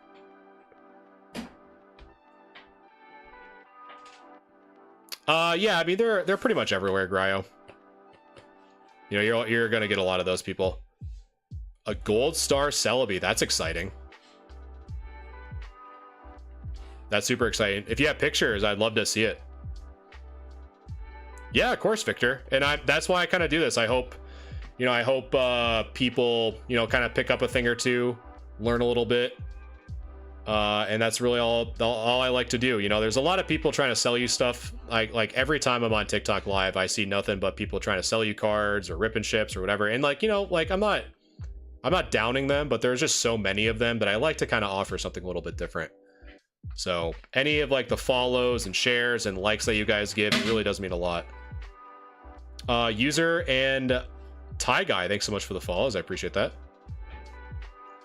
Yeah, I mean, they're pretty much everywhere, Gryo. You know, you're gonna get a lot of those people. A gold star Celebi, that's exciting. That's super exciting. If you have pictures, I'd love to see it. Yeah, of course, Victor. And that's why I kind of do this. I hope people, kind of pick up a thing or two, learn a little bit. And that's really all I like to do. There's a lot of people trying to sell you stuff. Like every time I'm on TikTok live, I see nothing but people trying to sell you cards or rip and ships or whatever. And I'm not downing them, but there's just so many of them that I like to kind of offer something a little bit different. So any of the follows and shares and likes that you guys give, it really does mean a lot. User and Ty Guy, thanks so much for the follows. I appreciate that.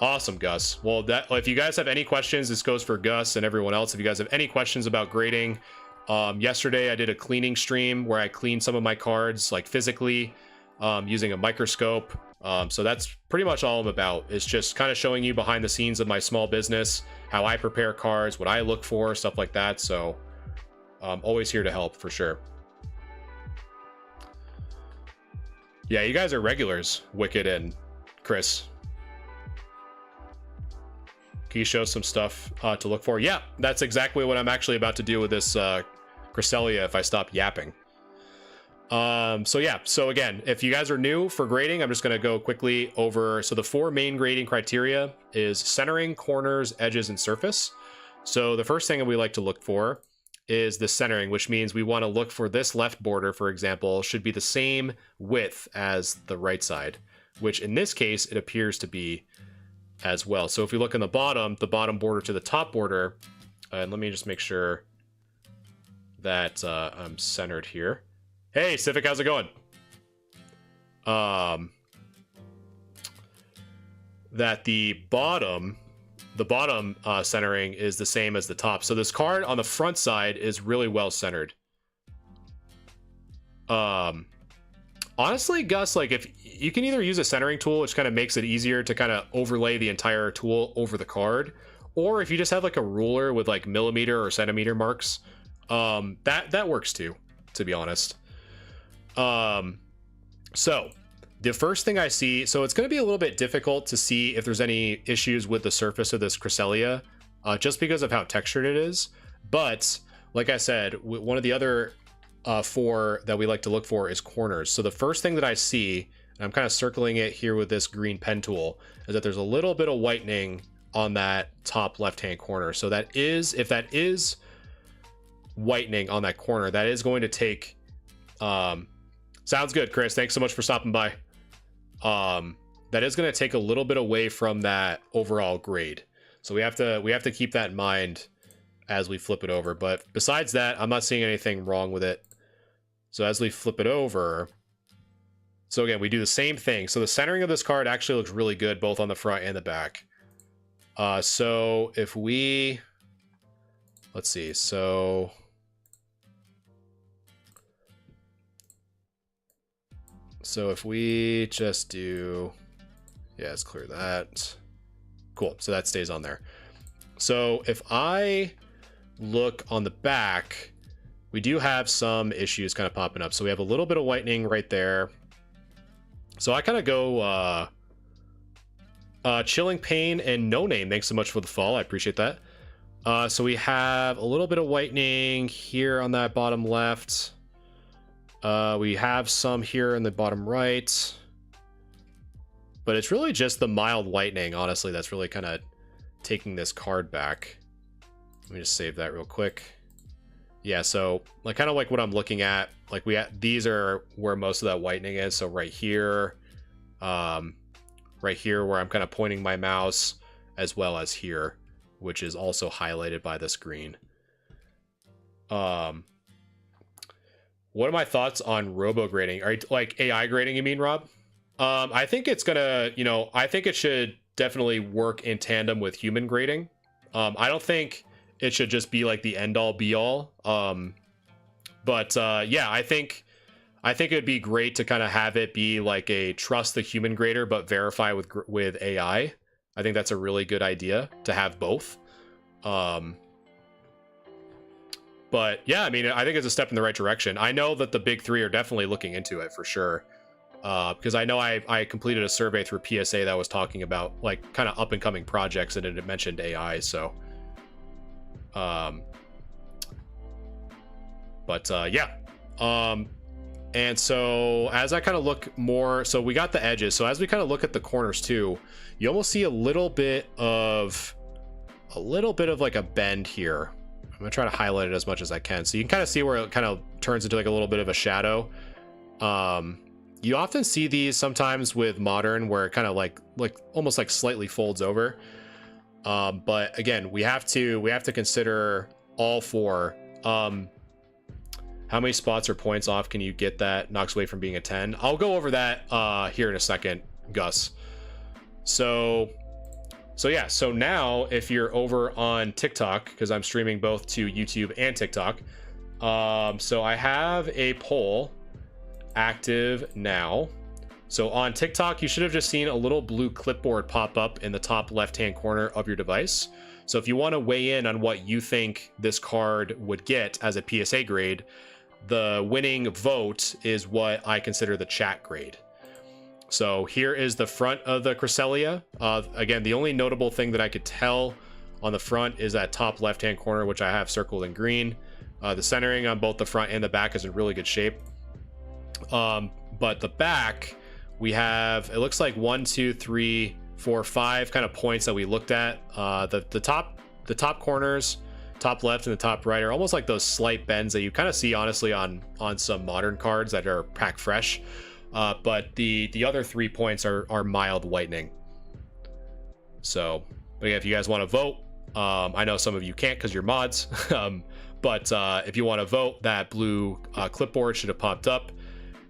Awesome, Gus. Well, if you guys have any questions, this goes for Gus and everyone else. If you guys have any questions about grading, yesterday I did a cleaning stream where I cleaned some of my cards physically using a microscope. So that's pretty much all I'm about. It's just kind of showing you behind the scenes of my small business, how I prepare cards, what I look for, stuff like that. So I'm always here to help for sure. Yeah, you guys are regulars, Wicked and Chris. Can you show some stuff to look for? Yeah, that's exactly what I'm actually about to do with this Cresselia if I stop yapping. So again, if you guys are new for grading, I'm just going to go quickly over. So the 4 main grading criteria is centering, corners, edges, and surface. So the first thing that we like to look for is the centering, which means we want to look for this left border, for example, should be the same width as the right side, which in this case, it appears to be as well. So if we look in the bottom border to the top border, and let me just make sure that I'm centered here. Hey, Civic, how's it going? That the bottom centering is the same as the top. So this card on the front side is really well centered. Honestly, Gus, if you can either use a centering tool, which kind of makes it easier to kind of overlay the entire tool over the card, or if you just have a ruler with millimeter or centimeter marks, that works too, to be honest. So the first thing I see, so it's going to be a little bit difficult to see if there's any issues with the surface of this Cresselia, just because of how textured it is. But like I said, one of the other 4 that we like to look for is corners. So the first thing that I see and I'm kind of circling it here with this green pen tool, is that there's a little bit of whitening on that top left-hand corner. So that is, if that is whitening on that corner, that is going to take, sounds good, Chris. Thanks so much for stopping by. That is going to take a little bit away from that overall grade. So we have to keep that in mind as we flip it over. But besides that, I'm not seeing anything wrong with it. So as we flip it over, so again, we do the same thing. So the centering of this card actually looks really good, both on the front and the back. So if we, let's see, so if we just do, yeah, let's clear that. Cool, so that stays on there. So if I look on the back, we do have some issues kind of popping up. So we have a little bit of whitening right there. So I kind of go Chilling Pain and No Name. Thanks so much for the follow. I appreciate that. So we have a little bit of whitening here on that bottom left. We have some here in the bottom right. But it's really just the mild whitening, honestly, that's really kind of taking this card back. Let me just save that real quick. Yeah, so like kind of like what I'm looking at, like these are where most of that whitening is. So right here where I'm kind of pointing my mouse, as well as here, which is also highlighted by this green. What are my thoughts on robo grading? Are you like AI grading, you mean, Rob? I think it's gonna, I think it should definitely work in tandem with human grading. I don't think it should just be like the end all be all. But yeah, I think it'd be great to kind of have it be like a trust the human grader, but verify with AI. I think that's a really good idea to have both. But yeah, I mean, I think it's a step in the right direction. I know that the big three are definitely looking into it for sure. Because I know I completed a survey through PSA that was talking about like kind of up and coming projects, and it mentioned AI. So, yeah. And so as I kind of look more, so we got the edges. So as we kind of look at the corners too, you almost see a little bit of like a bend here. I'm gonna try to highlight it as much as I can, so you can kind of see where it kind of turns into like a little bit of a shadow. You often see these sometimes with modern where it kind of like almost like slightly folds over. But again, we have to consider all four. How many spots or points off can you get that knocks away from being a 10? I'll go over that here in a second, Gus. So yeah, so now if you're over on TikTok, because I'm streaming both to YouTube and TikTok, so I have a poll active now. So on TikTok, you should have just seen a little blue clipboard pop up in the top left-hand corner of your device. So if you want to weigh in on what you think this card would get as a PSA grade, the winning vote is what I consider the chat grade. So here is the front of the Cresselia. Again, the only notable thing that I could tell on the front is that top left-hand corner, which I have circled in green. The centering on both the front and the back is in really good shape. But the back, we have, it looks like 1, 2, 3, 4, 5 kind of points that we looked at. The top corners, top left and the top right, are almost like those slight bends that you kind of see honestly on some modern cards that are pack fresh. But the other 3 points are mild whitening. So, but yeah, if you guys want to vote, I know some of you can't because you're mods. But if you want to vote, that blue clipboard should have popped up,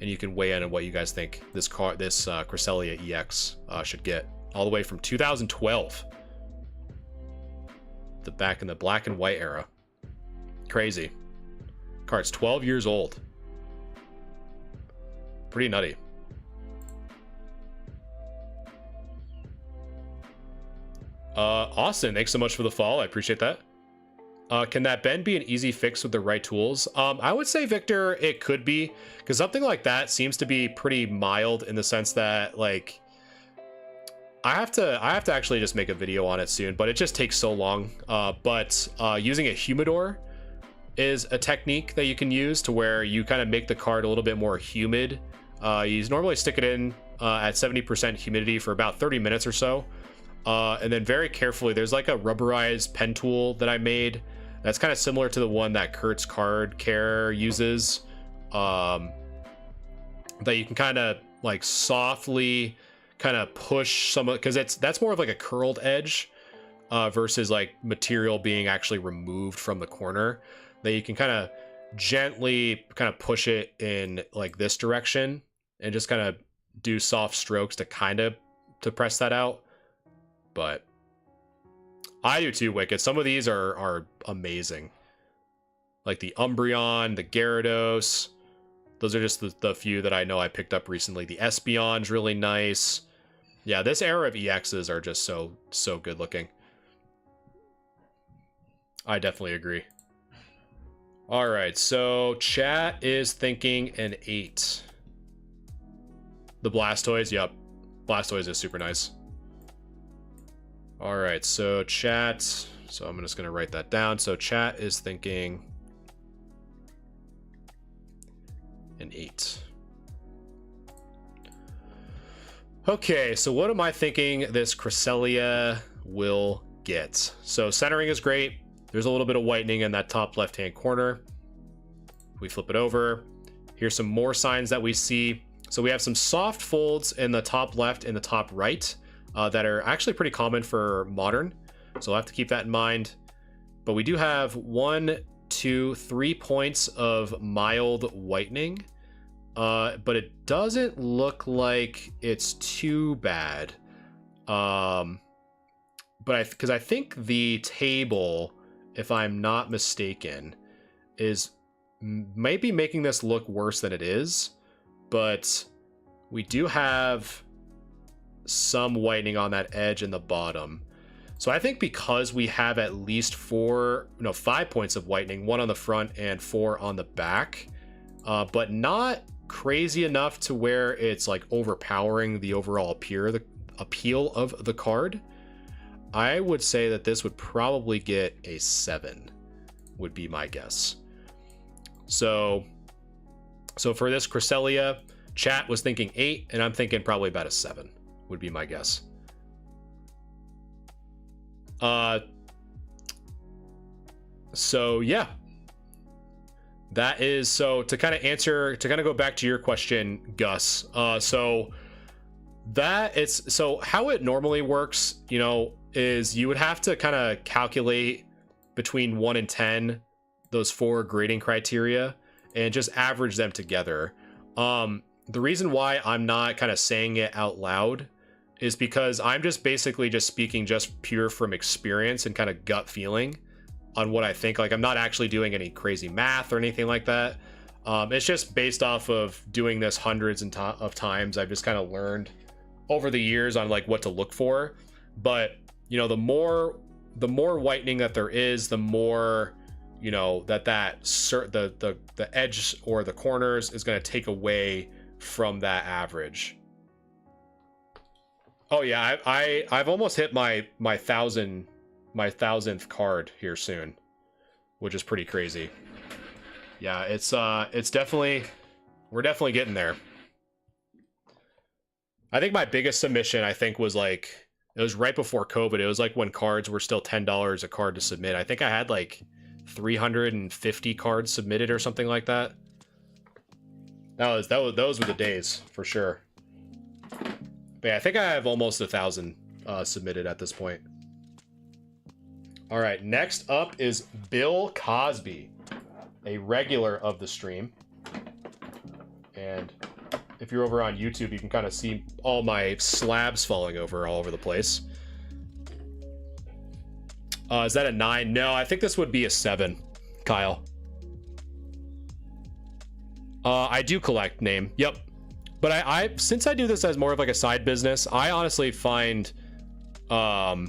and you can weigh in on what you guys think this Cresselia EX should get, all the way from 2012. Back in the black and white era. Crazy. Card's 12 years old. Pretty nutty. Austin, thanks so much for the follow. I appreciate that. Can that bend be an easy fix with the right tools? I would say, Victor, it could be, because something like that seems to be pretty mild in the sense that, like, I have to actually just make a video on it soon, but it just takes so long. But using a humidor is a technique that you can use to where you kind of make the card a little bit more humid. You normally stick it in at 70% humidity for about 30 minutes or so. And then very carefully, there's like a rubberized pen tool that I made that's kind of similar to the one that Kurt's Card Care uses, that you can kind of like softly kind of push some of, because that's more of like a curled edge versus like material being actually removed from the corner, that you can kind of gently kind of push it in like this direction and just kind of do soft strokes to kind of to press that out. But I do too, Wicked. Some of these are amazing, like the Umbreon, the Gyarados. Those are just the few that I know I picked up recently. The Espeon's really nice. Yeah, this era of EXs are just so good looking. I definitely agree. All right, so chat is thinking an 8. The Blastoise, yep. Blastoise is super nice. All right, so chat, so I'm just gonna write that down. So chat is thinking an 8. Okay, so what am I thinking this Cresselia will get? So centering is great. There's a little bit of whitening in that top left-hand corner. If we flip it over, here's some more signs that we see. So we have some soft folds in the top left and the top right that are actually pretty common for modern. So I'll have to keep that in mind. But we do have 1, 2, 3 points of mild whitening. But it doesn't look like it's too bad. But because I think the table, if I'm not mistaken, is maybe making this look worse than it is. But we do have some whitening on that edge in the bottom. So I think because we have at least 5 points of whitening, 1 on the front and 4 on the back, but not crazy enough to where it's like overpowering the overall appeal of the card, I would say that this would probably get a 7, would be my guess. So for this Cresselia, chat was thinking 8, and I'm thinking probably about a 7 would be my guess. So yeah, that is, so to kind of go back to your question, Gus. So how it normally works, is you would have to kind of calculate between 1 and 10, those 4 grading criteria, and just average them together. The reason why I'm not kind of saying it out loud is because I'm just basically just speaking just pure from experience and kind of gut feeling on what I think. Like, I'm not actually doing any crazy math or anything like that. It's just based off of doing this hundreds of times. I've just kind of learned over the years on like what to look for. But the more whitening that there is, the more the edge or the corners is going to take away from that average. Oh yeah, I've almost hit my 1000th card here soon, which is pretty crazy. Yeah, it's definitely, we're definitely getting there. I think my biggest submission, I think, was like, it was right before COVID. It was like when cards were still $10 a card to submit. I think I had like 350 cards submitted or something like that. Those were the days for sure. But yeah, I think I have almost 1,000 submitted at this point. All right, next up is Bill Cosby, a regular of the stream. And if you're over on YouTube, you can kind of see all my slabs falling over all over the place. Is that a 9? No, I think this would be a 7, Kyle. I do collect name. Yep. But I since I do this as more of like a side business, I honestly find more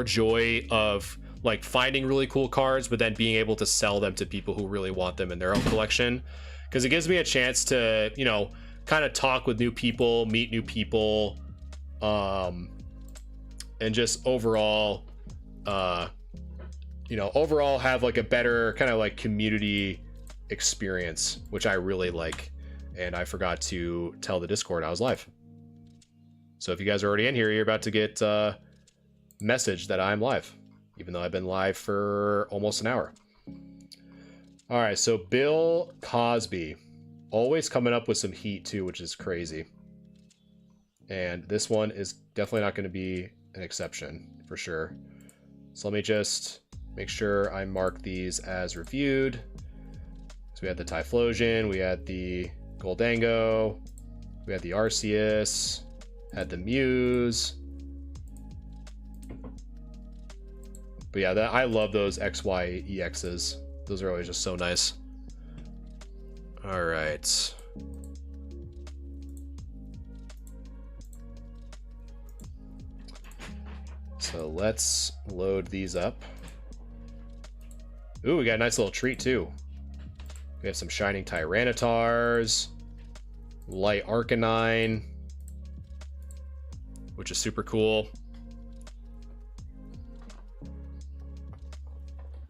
joy of like finding really cool cards, but then being able to sell them to people who really want them in their own collection. Because it gives me a chance to, kind of talk with new people, meet new people, and just overall, overall have like a better kind of like community experience, which I really like. and I forgot to tell the Discord I was live. So if you guys are already in here, you're about to get a message that I'm live, even though I've been live for almost an hour. All right, so Bill Cosby, always coming up with some heat too, which is crazy. And this one is definitely not going to be an exception for sure. So let me just make sure I mark these as reviewed. So we had the Typhlosion, we had the Goldango, we had the Arceus, had the Muse. But yeah, I love those XY EXs. Those are always just so nice. All right. So let's load these up. Ooh, we got a nice little treat too. We have some Shining Tyrannitars, Light Arcanine, which is super cool.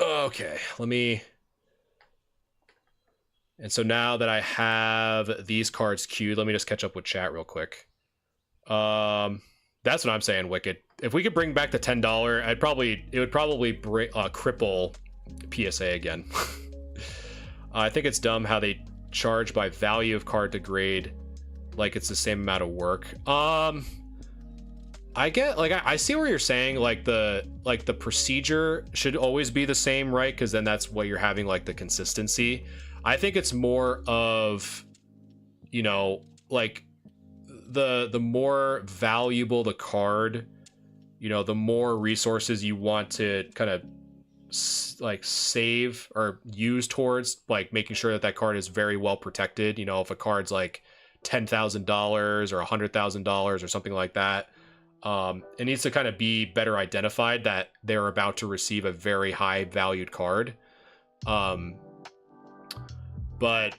Okay, let me... And so now that I have these cards queued, let me just catch up with chat real quick. That's what I'm saying, Wicked. If we could bring back the $10, it would probably cripple PSA again. I think it's dumb how they charge by value of card to grade, like it's the same amount of work. I get, like, I see where you're saying, like the procedure should always be the same, right? Because then that's what you're having, like, the consistency. I think it's more of, you know, like the more valuable the card, you know, the more resources you want to kind of like save or use towards like making sure that that card is very well protected. You know, if a card's like $10,000 or $100,000 or something like that, it needs to kind of be better identified that they're about to receive a very high valued card. But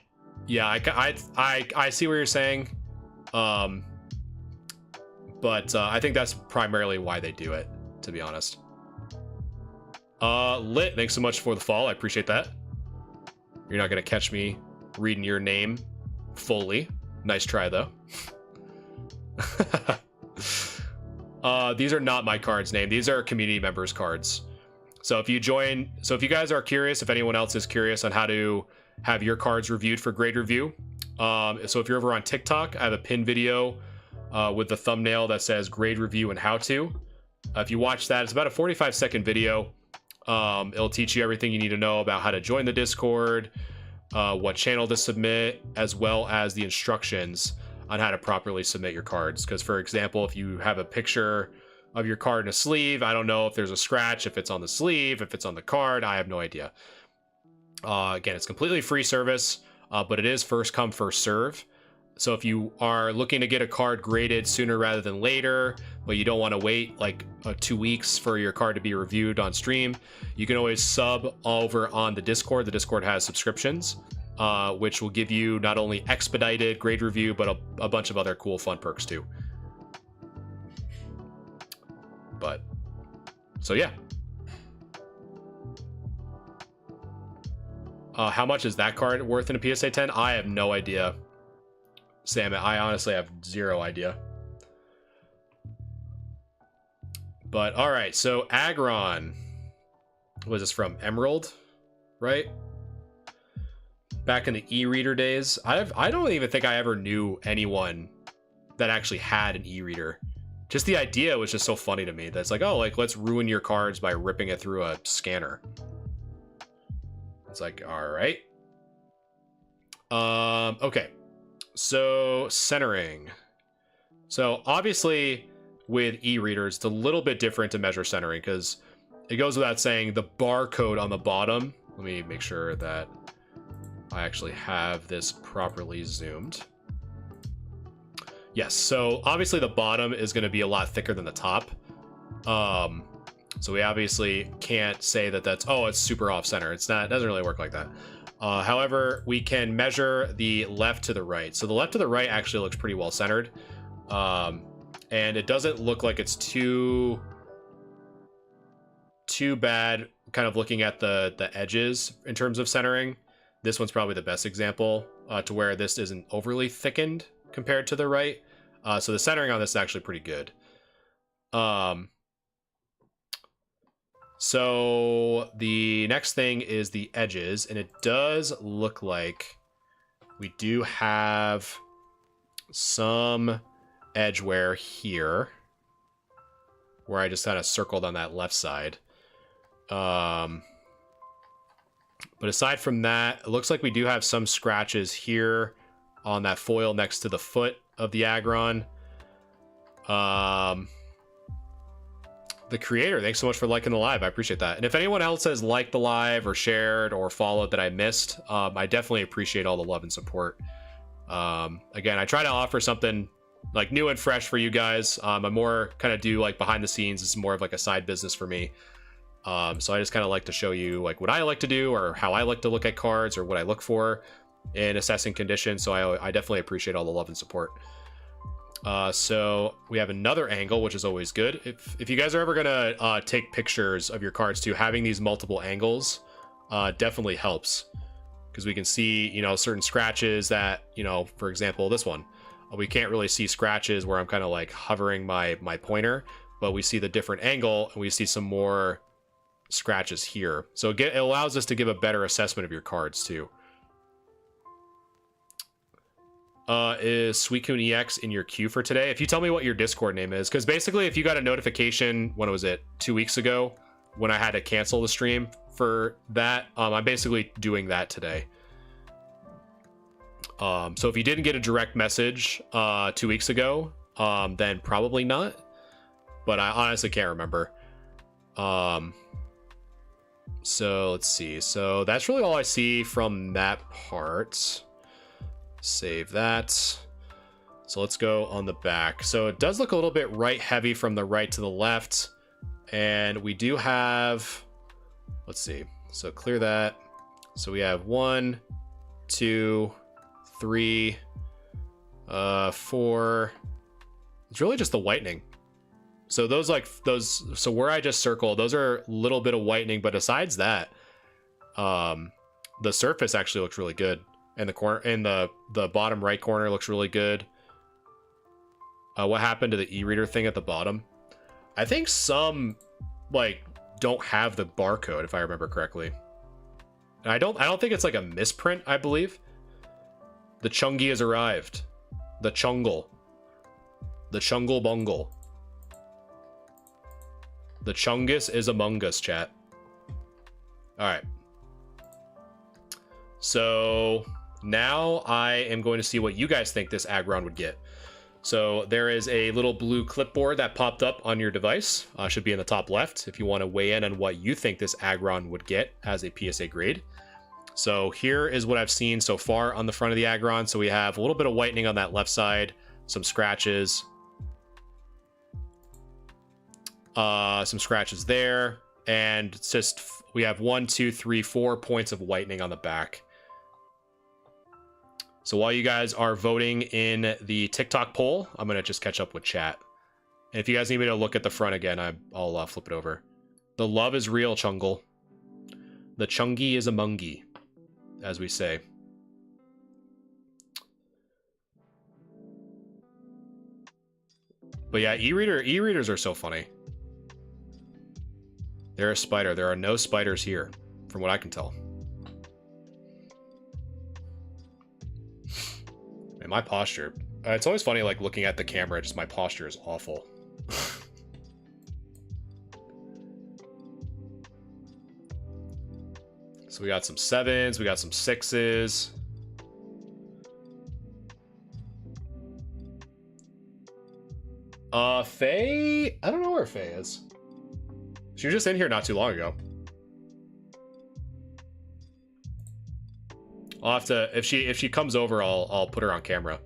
yeah, I see what you're saying. But I think that's primarily why they do it, to be honest. Lit, thanks so much for the follow. I appreciate that. You're not gonna catch me reading your name fully. Nice try though. These are not my cards name. These are community members' cards. So if you guys are curious, if anyone else is curious on how to have your cards reviewed for grade review, so if you're over on TikTok, I have a pinned video with the thumbnail that says grade review and how to. If you watch that, it's about a 45-second video. It'll teach you everything you need to know about how to join the Discord, what channel to submit, as well as the instructions on how to properly submit your cards. Because, for example, if you have a picture of your card in a sleeve, I don't know if there's a scratch, if it's on the sleeve, if it's on the card, I have no idea. Again, it's completely free service, but it is first come, first serve. So if you are looking to get a card graded sooner rather than later, but you don't want to wait like 2 weeks for your card to be reviewed on stream, you can always sub over on the Discord. The Discord has subscriptions, which will give you not only expedited grade review, but a bunch of other cool fun perks too. But, so yeah. How much is that card worth in a PSA 10? I have no idea. Sam, I honestly have zero idea. But all right, so Aggron was this from Emerald, right? Back in the e-reader days. I don't even think I ever knew anyone that actually had an e-reader. Just the idea was just so funny to me. That's like, oh, like let's ruin your cards by ripping it through a scanner. It's like, all right. Okay. So centering. So obviously with e-readers, it's a little bit different to measure centering because it goes without saying the barcode on the bottom. Let me make sure that I actually have this properly zoomed. Yes, so obviously the bottom is going to be a lot thicker than the top. So we obviously can't say that that's, oh, it's super off center. It's not, it doesn't really work like that. However, we can measure the left to the right. So the left to the right actually looks pretty well centered. And it doesn't look like it's too bad kind of looking at the edges in terms of centering. This one's probably the best example. to where this isn't overly thickened compared to the right. So the centering on this is actually pretty good. So the next thing is the edges, and it does look like we do have some edge wear here, where I just kind of circled on that left side. But aside from that, it looks like we do have some scratches here on that foil next to the foot of the Aggron. The creator, thanks so much for liking the live. I appreciate that. And if anyone else has liked the live or shared or followed that I missed, I definitely appreciate all the love and support. Again, I try to offer something like new and fresh for you guys. I more kind of do like behind the scenes. It's more of like a side business for me. So I just kind of like to show you like what I like to do or how I like to look at cards or what I look for in assessing conditions. So I definitely appreciate all the love and support. So we have another angle, which is always good. If you guys are ever gonna take pictures of your cards too, having these multiple angles definitely helps, because we can see, you know, certain scratches that, you know, for example, this one, we can't really see scratches where I'm kind of like hovering my pointer, but we see the different angle and we see some more scratches here. So it allows us to give a better assessment of your cards too. Is Suicune EX in your queue for today? If you tell me what your Discord name is, because basically if you got a notification, when was it, 2 weeks ago, when I had to cancel the stream for that, I'm basically doing that today. So if you didn't get a direct message 2 weeks ago, then probably not, but I honestly can't remember. So let's see. So that's really all I see from that part. Save that. So let's go on the back. So it does look a little bit right heavy from the right to the left, and we do have, let's see, so clear that. So we have 1, 2, 3, 4. It's really just the whitening. So those so where I just circled, those are a little bit of whitening, but besides that, the surface actually looks really good. And the corner, and the bottom right corner looks really good. What happened to the e-reader thing at the bottom? I think some like don't have the barcode, if I remember correctly. And I don't think it's like a misprint, I believe. The Chungi has arrived. The Chungle. The Chungle Bungle. The Chungus is among us, chat. Alright. So now I am going to see what you guys think this Aggron would get. So there is a little blue clipboard that popped up on your device. Should be in the top left if you want to weigh in on what you think this Aggron would get as a PSA grade. So here is what I've seen so far on the front of the Aggron. So we have a little bit of whitening on that left side, some scratches. Some scratches there. And it's just, we have 1, 2, 3, 4 points of whitening on the back. So while you guys are voting in the TikTok poll, I'm going to just catch up with chat. And if you guys need me to look at the front again, I'll flip it over. The love is real, Chungle. The Chungi is a mungie, as we say. But yeah, e-readers are so funny. They're a spider. There are no spiders here, from what I can tell. And my posture, it's always funny like looking at the camera, just my posture is awful. So we got some 7s, we got some 6s. Faye, I don't know where Faye is. She was just in here not too long ago. I'll have to, if she comes over, I'll put her on camera.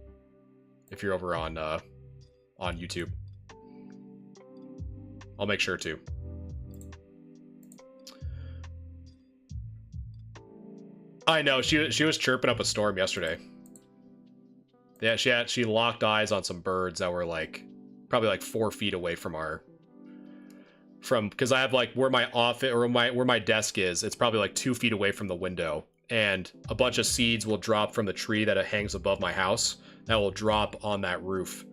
If you're over on YouTube, I'll make sure to. I know she was chirping up a storm yesterday. Yeah, she locked eyes on some birds that were like probably like 4 feet away from because I have like where my office or where my desk is, it's probably like 2 feet away from the window. and a bunch of seeds will drop from the tree that it hangs above my house. That will drop on that roof,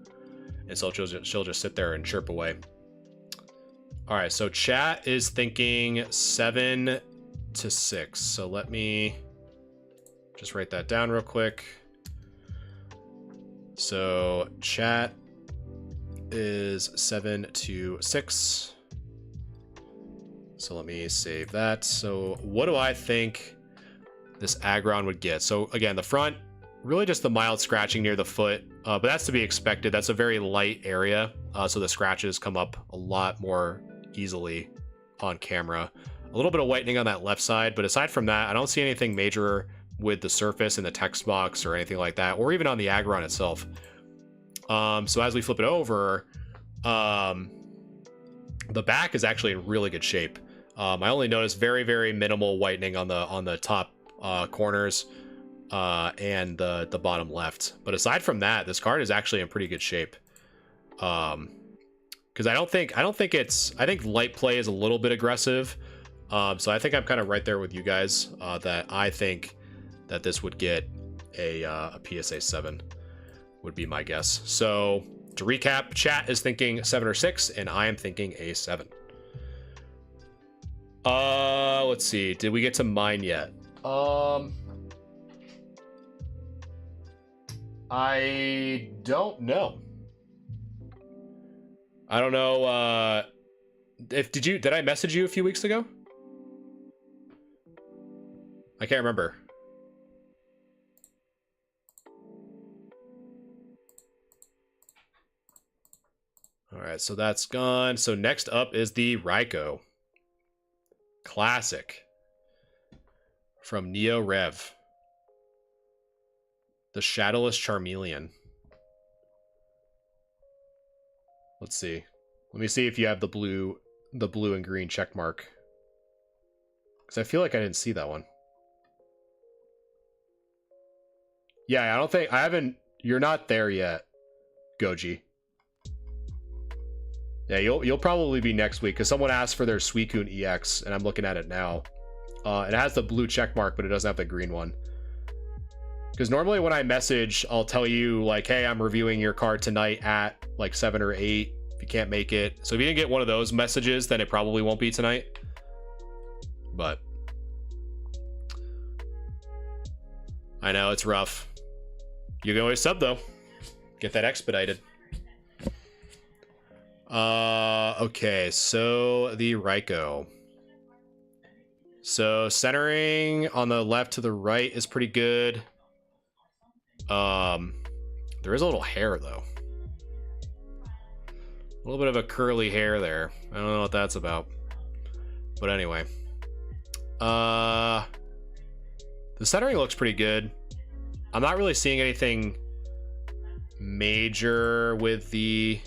and so she'll just sit there and chirp away. All right, so chat is thinking 7 to 6. So let me just write that down real quick. So chat is 7 to 6. So let me save that. So what do I think this Aggron would get? So again, the front, really just the mild scratching near the foot, but that's to be expected. That's a very light area, so the scratches come up a lot more easily on camera. A little bit of whitening on that left side, but aside from that, I don't see anything major with the surface in the text box or anything like that, or even on the Aggron itself. So as we flip it over, the back is actually in really good shape. I only noticed very, very minimal whitening on the top corners and the bottom left. But aside from that, this card is actually in pretty good shape. Because I think light play is a little bit aggressive. So I think I'm kind of right there with you guys, that I think that this would get a PSA 7 would be my guess. So to recap, chat is thinking 7 or 6, and I am thinking a 7. Let's see. Did we get to mine yet? I don't know. I don't know. Did I message you a few weeks ago? I can't remember. All right, so that's gone. So next up is the Raikou. Classic. From Neo Rev. The Shadowless Charmeleon. Let's see. Let me see if you have the blue and green check mark. Because I feel like I didn't see that one. Yeah, I haven't. You're not there yet, Goji. Yeah, you'll probably be next week, because someone asked for their Suicune EX, and I'm looking at it now. It has the blue check mark, but it doesn't have the green one. Because normally when I message, I'll tell you, like, hey, I'm reviewing your card tonight at, like, 7 or 8, if you can't make it. So if you didn't get one of those messages, then it probably won't be tonight. But I know, it's rough. You can always sub, though. Get that expedited. Okay, so the Raikou. So centering on the left to the right is pretty good. There is a little hair, though. A little bit of a curly hair there. I don't know what that's about. But anyway. The centering looks pretty good. I'm not really seeing anything major with the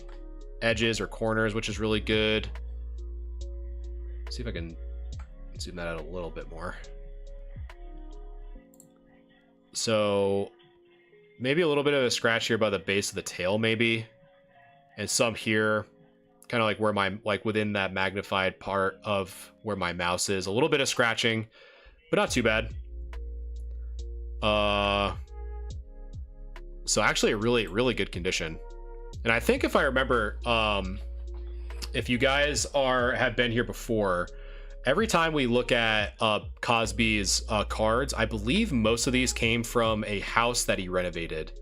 edges or corners, which is really good. Let's see if I can zoom that out a little bit more. So maybe a little bit of a scratch here by the base of the tail, maybe, and some here, kind of like where my, like within that magnified part of where my mouse is. A little bit of scratching, but not too bad. So actually a really, really good condition. And I think if I remember, if you guys have been here before, every time we look at Cosby's cards, I believe most of these came from a house that he renovated,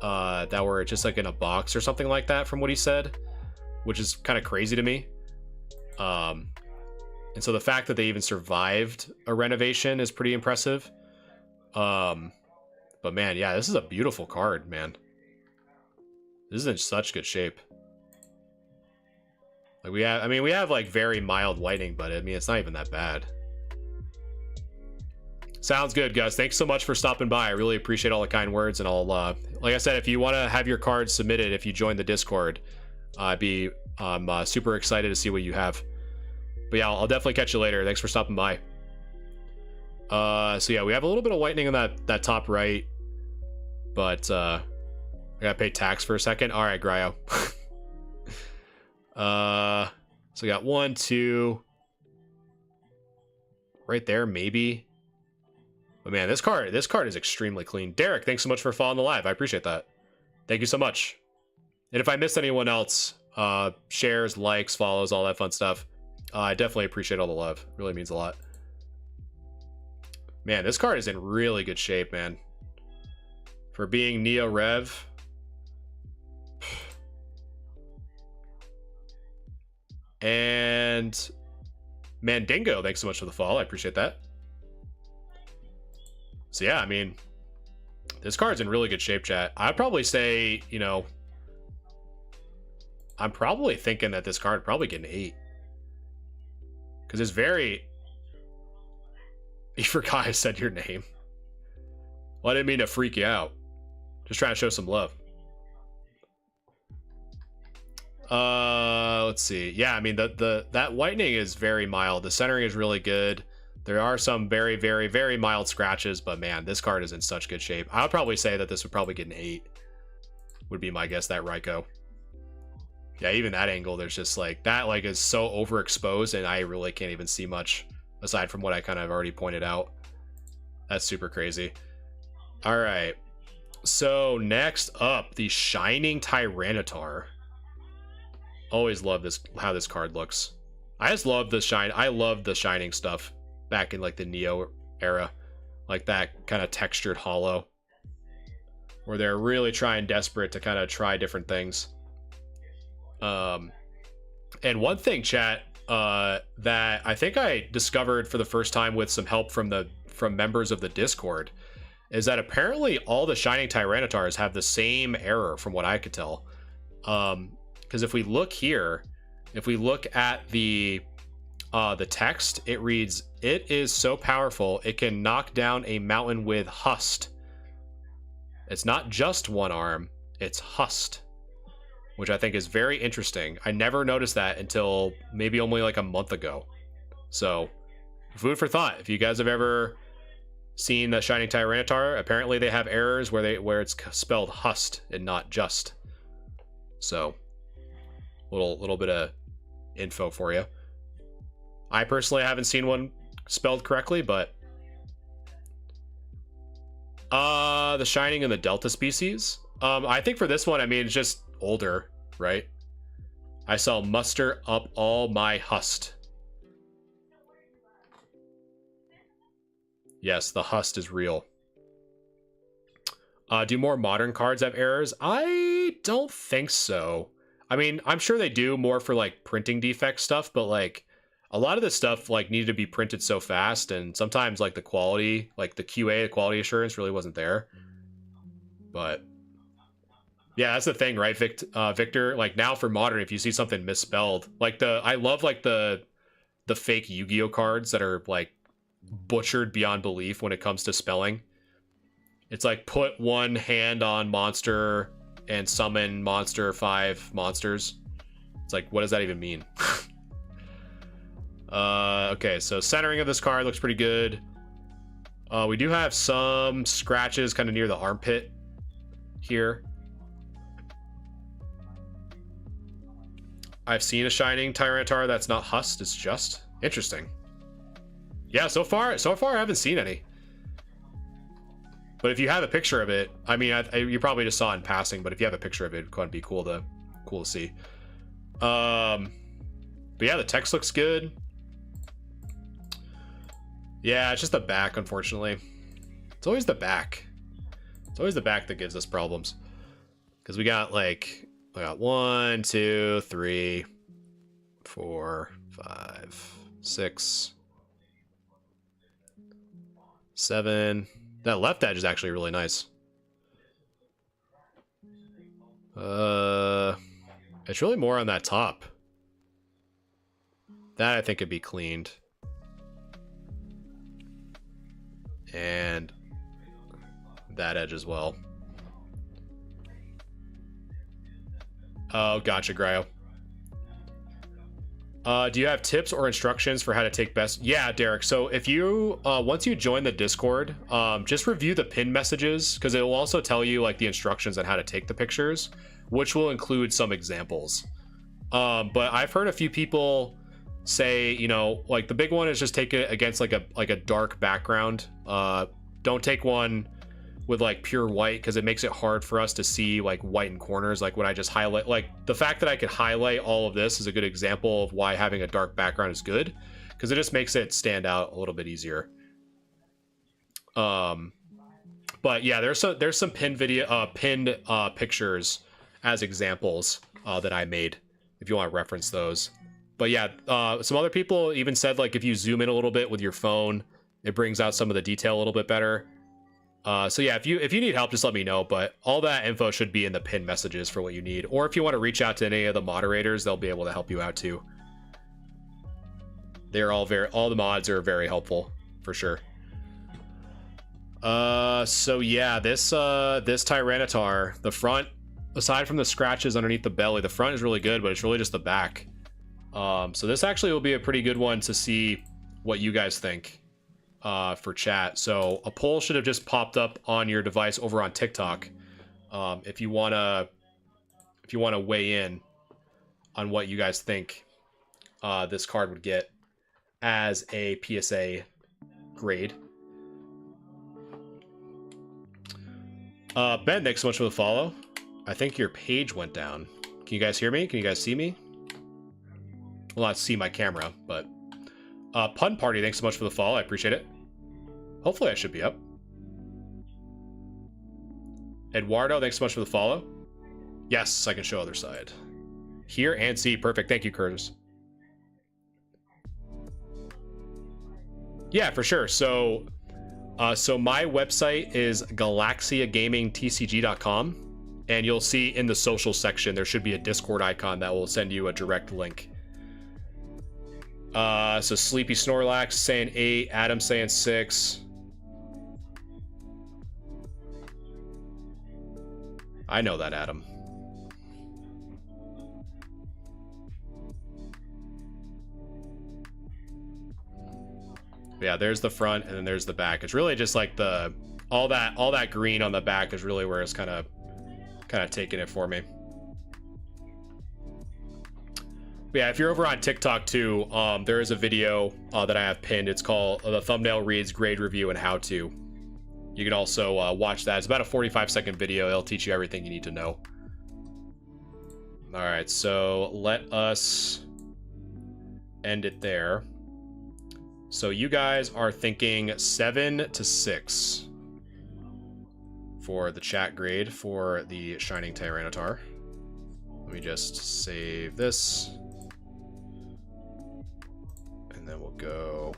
that were just like in a box or something like that, from what he said, which is kind of crazy to me. And so the fact that they even survived a renovation is pretty impressive. But man, yeah, this is a beautiful card, man. This is in such good shape. Like we have like very mild whitening, but I mean, it's not even that bad. Sounds good, guys. Thanks so much for stopping by. I really appreciate all the kind words, and I'll, like I said, if you want to have your cards submitted, if you join the Discord, I'm super excited to see what you have. But yeah, I'll definitely catch you later. Thanks for stopping by. So yeah, we have a little bit of whitening on that top right, but I gotta pay tax for a second. All right, Gryo. So we got 1, 2 right there, maybe. But man, this card is extremely clean. Derek, thanks so much for following the live. I appreciate that. Thank you so much. And if I missed anyone else, shares, likes, follows, all that fun stuff, I definitely appreciate all the love. Really means a lot. Man, this card is in really good shape, man. For being Neo Rev. And Mandingo, thanks so much for the follow. I appreciate that. So yeah, I mean, this card's in really good shape, chat. I'd probably say, you know, I'm probably thinking that this card probably get an 8. Because it's very... You forgot I said your name. Well, I didn't mean to freak you out. Just trying to show some love. Let's see. Yeah, I mean, that whitening is very mild. The centering is really good. There are some very, very, very mild scratches, but man, this card is in such good shape. I would probably say that this would probably get an 8. Would be my guess, that Raikou. Yeah, even that angle, there's just like, that like is so overexposed and I really can't even see much aside from what I kind of already pointed out. That's super crazy. All right. So next up, the Shining Tyranitar. Always love this, how this card looks. I just love the shine. I love the shining stuff back in like the Neo era, like that kind of textured hollow, where they're really trying desperate to kind of try different things. And one thing, chat, that I think I discovered for the first time with some help from members of the Discord, is that apparently all the Shining Tyranitars have the same error from what I could tell. Because if we look here, if we look at the text, it reads, "It is so powerful, it can knock down a mountain with Hust." It's not just one arm, it's Hust, which I think is very interesting. I never noticed that until maybe only like a month ago. So, food for thought. If you guys have ever seen the Shining Tyranitar, apparently they have errors where it's spelled Hust and not just. So, little bit of info for you. I personally haven't seen one spelled correctly, but the Shining and the Delta species. I think for this one, I mean, it's just older, right? I shall muster up all my Hust. Yes, the Hust is real. Do more modern cards have errors? I don't think so. I mean, I'm sure they do more for like printing defect stuff, but like a lot of this stuff like needed to be printed so fast, and sometimes like the quality, like the QA, the quality assurance really wasn't there. But yeah, that's the thing, right, Victor? Like now for modern, if you see something misspelled, like I love like the fake Yu-Gi-Oh cards that are like butchered beyond belief when it comes to spelling. It's like put one hand on monster and summon monster 5 monsters. It's like, what does that even mean? Okay, so centering of this card looks pretty good. We do have some scratches kind of near the armpit here. I've seen a Shining Tyranitar that's not Hust, it's just interesting. Yeah, so far I haven't seen any. But if you have a picture of it, I mean, you probably just saw it in passing, but if you have a picture of it, it'd be cool to see. But yeah, the text looks good. Yeah, it's just the back, unfortunately. It's always the back. It's always the back that gives us problems. Because we got 1, 2, 3, 4, 5, 6, 7. That left edge is actually really nice. It's really more on that top. That I think could be cleaned. And that edge as well. Oh, gotcha, Gryo. Do you have tips or instructions for how to take best? Yeah, Derek. So if you, once you join the Discord, just review the pin messages, because it will also tell you like the instructions on how to take the pictures, which will include some examples. But I've heard a few people say, you know, like the big one is just take it against like a dark background, don't take one with like pure white, because it makes it hard for us to see like white in corners. Like when I just highlight, like the fact that I could highlight all of this is a good example of why having a dark background is good, because it just makes it stand out a little bit easier. But yeah, there's some pinned pictures as examples that I made if you want to reference those. But yeah, some other people even said like if you zoom in a little bit with your phone, it brings out some of the detail a little bit better. So yeah, if you need help, just let me know. But all that info should be in the pinned messages for what you need. Or if you want to reach out to any of the moderators, they'll be able to help you out too. They're all the mods are very helpful for sure. So yeah, this Tyranitar, the front, aside from the scratches underneath the belly, the front is really good, but it's really just the back. So this actually will be a pretty good one to see what you guys think for chat. So a poll should have just popped up on your device over on TikTok. If you wanna weigh in on what you guys think this card would get as a PSA grade. Ben, thanks so much for the follow. I think your page went down. Can you guys hear me? Can you guys see me? Well, not see my camera, but Pun Party, thanks so much for the follow. I appreciate it. Hopefully I should be up. Eduardo, thanks so much for the follow. Yes, I can show other side. Hear and see. Perfect. Thank you, Curtis. Yeah, for sure. So my website is galaxiagamingtcg.com, and you'll see in the social section there should be a Discord icon that will send you a direct link. So Sleepy Snorlax saying 8, Adam saying 6. I know that, Adam. Yeah, there's the front and then there's the back. It's really just like all that green on the back is really where it's kind of taking it for me. But yeah, if you're over on TikTok too, there is a video that I have pinned. It's called the thumbnail reads grade review and how to. You can also watch that. It's about a 45-second video. It'll teach you everything you need to know. All right, so let us end it there. So you guys are thinking 7 to 6 for the chat grade for the Shining Tyranitar. Let me just save this. And then we'll go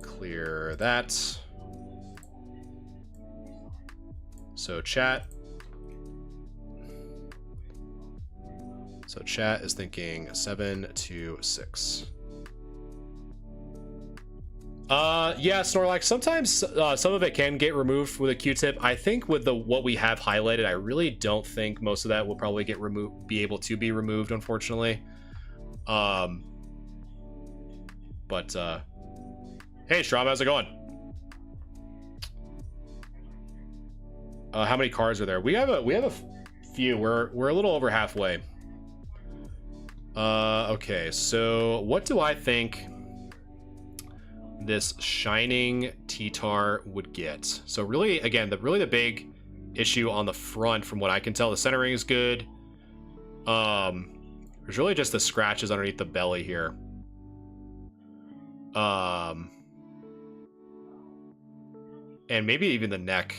clear that. So chat is thinking 7 to 6. Yeah, Snorlax, sometimes some of it can get removed with a Q-tip. I think with what we have highlighted, I really don't think most of that will probably be able to be removed, unfortunately. But hey Strom, how's it going? How many cards are there? We have a few. We're a little over halfway. Okay, so what do I think this Shining T-Tar would get? So really, again, the big issue on the front, from what I can tell, the centering is good. There's really just the scratches underneath the belly here. And maybe even the neck.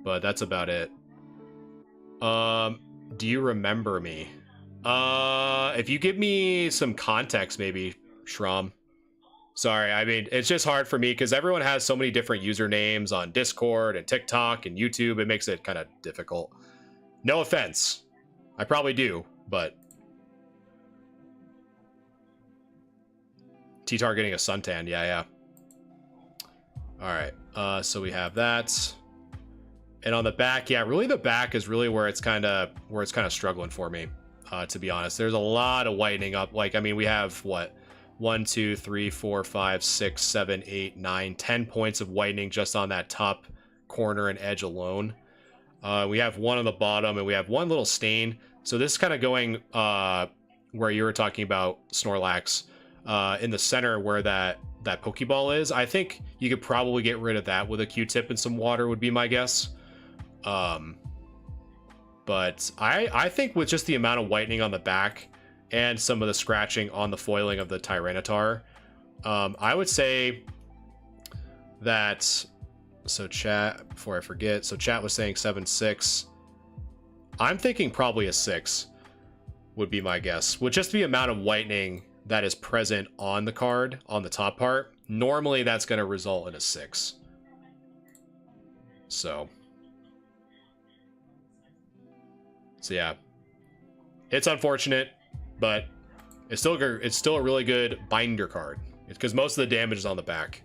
But that's about it. Do you remember me? If you give me some context, maybe, Shram. Sorry, I mean, it's just hard for me because everyone has so many different usernames on Discord and TikTok and YouTube. It makes it kind of difficult. No offense. I probably do, but... T-Tar getting a suntan, yeah. Alright, so we have that. And on the back, yeah, really the back is really where it's kind of struggling for me, to be honest. There's a lot of whitening up. Like, I mean, we have, what, 1, 2, 3, 4, 5, 6, 7, 8, 9, 10 points of whitening just on that top corner and edge alone. We have one on the bottom, and we have one little stain. So this is kind of going where you were talking about, Snorlax, in the center where that that Pokeball is. I think you could probably get rid of that with a Q-tip and some water would be my guess. But I think with just the amount of whitening on the back and some of the scratching on the foiling of the Tyranitar, I would say that... So chat, before I forget, so chat was saying 7.6. I'm thinking probably a 6 would be my guess. With just the amount of whitening that is present on the card, on the top part, normally that's going to result in a 6. So yeah, it's unfortunate, but it's still a really good binder card. It's because most of the damage is on the back,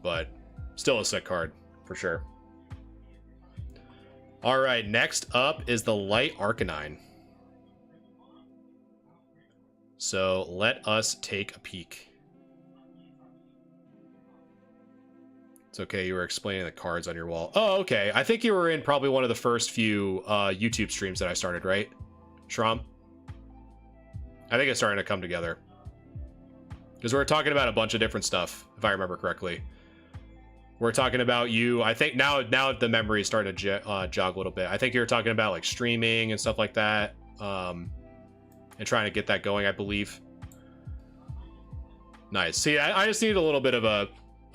but still a sick card for sure. All right, next up is the Light Arcanine. So let us take a peek. It's okay, you were explaining the cards on your wall. Oh, okay. I think you were in probably one of the first few YouTube streams that I started, right, Shram? I think it's starting to come together. Because we're talking about a bunch of different stuff, if I remember correctly. We're talking about you. I think now the memory is starting to jog a little bit. I think you're talking about like streaming and stuff like that, and trying to get that going, I believe. Nice. See, I just need a little bit of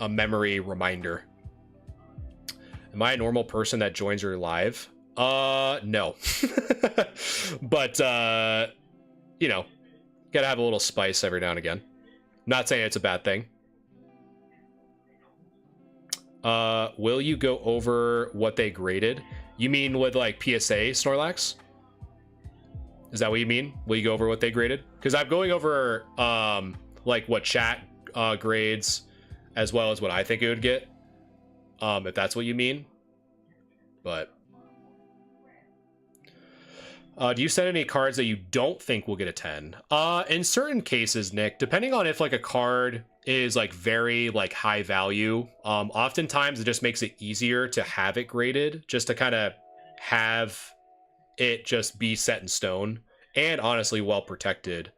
a memory reminder. Am I a normal person that joins your live? No. But you know, gotta have a little spice every now and again. Not saying it's a bad thing. Will you go over what they graded? You mean with like PSA Snorlax? Is that what you mean? Will you go over what they graded? Because I'm going over like what chat grades as well as what I think it would get. If that's what you mean. But do you send any cards that you don't think will get a 10? In certain cases, Nick, depending on if like a card is like very like high value, oftentimes it just makes it easier to have it graded, just to kind of have it just be set in stone and honestly well protected.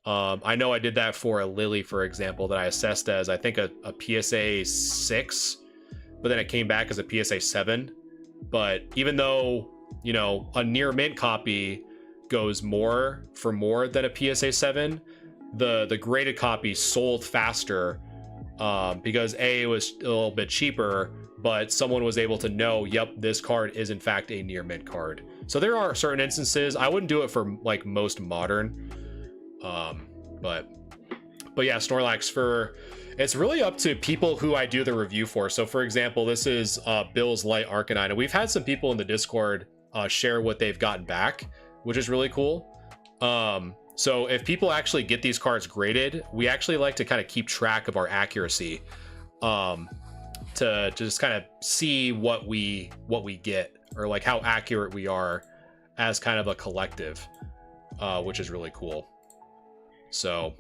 I know I did that for a Lily, for example, that I assessed as I think a PSA 6, but then it came back as a PSA 7. But even though, you know, a near mint copy goes more than a PSA 7, the graded copy sold faster because A, it was a little bit cheaper, but someone was able to know, yep, this card is in fact a near mint card. So there are certain instances. I wouldn't do it for like most modern, but yeah, Snorlax, it's really up to people who I do the review for. So for example, this is Bill's Light Arcanine, and we've had some people in the Discord share what they've gotten back, which is really cool. So if people actually get these cards graded, we actually like to kind of keep track of our accuracy, to just kind of see what we get, or like how accurate we are as kind of a collective, which is really cool. So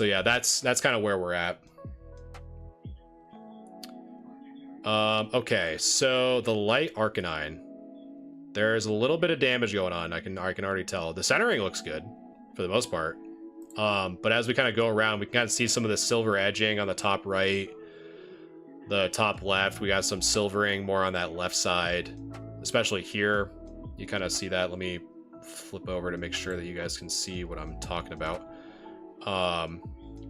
yeah, that's kind of where we're at. Okay, so the Light Arcanine. There's a little bit of damage going on. I can already tell. The centering looks good for the most part. But as we kind of go around, we can kind of see some of the silver edging on the top right, the top left. We got some silvering more on that left side, especially here. You kind of see that. Let me flip over to make sure that you guys can see what I'm talking about.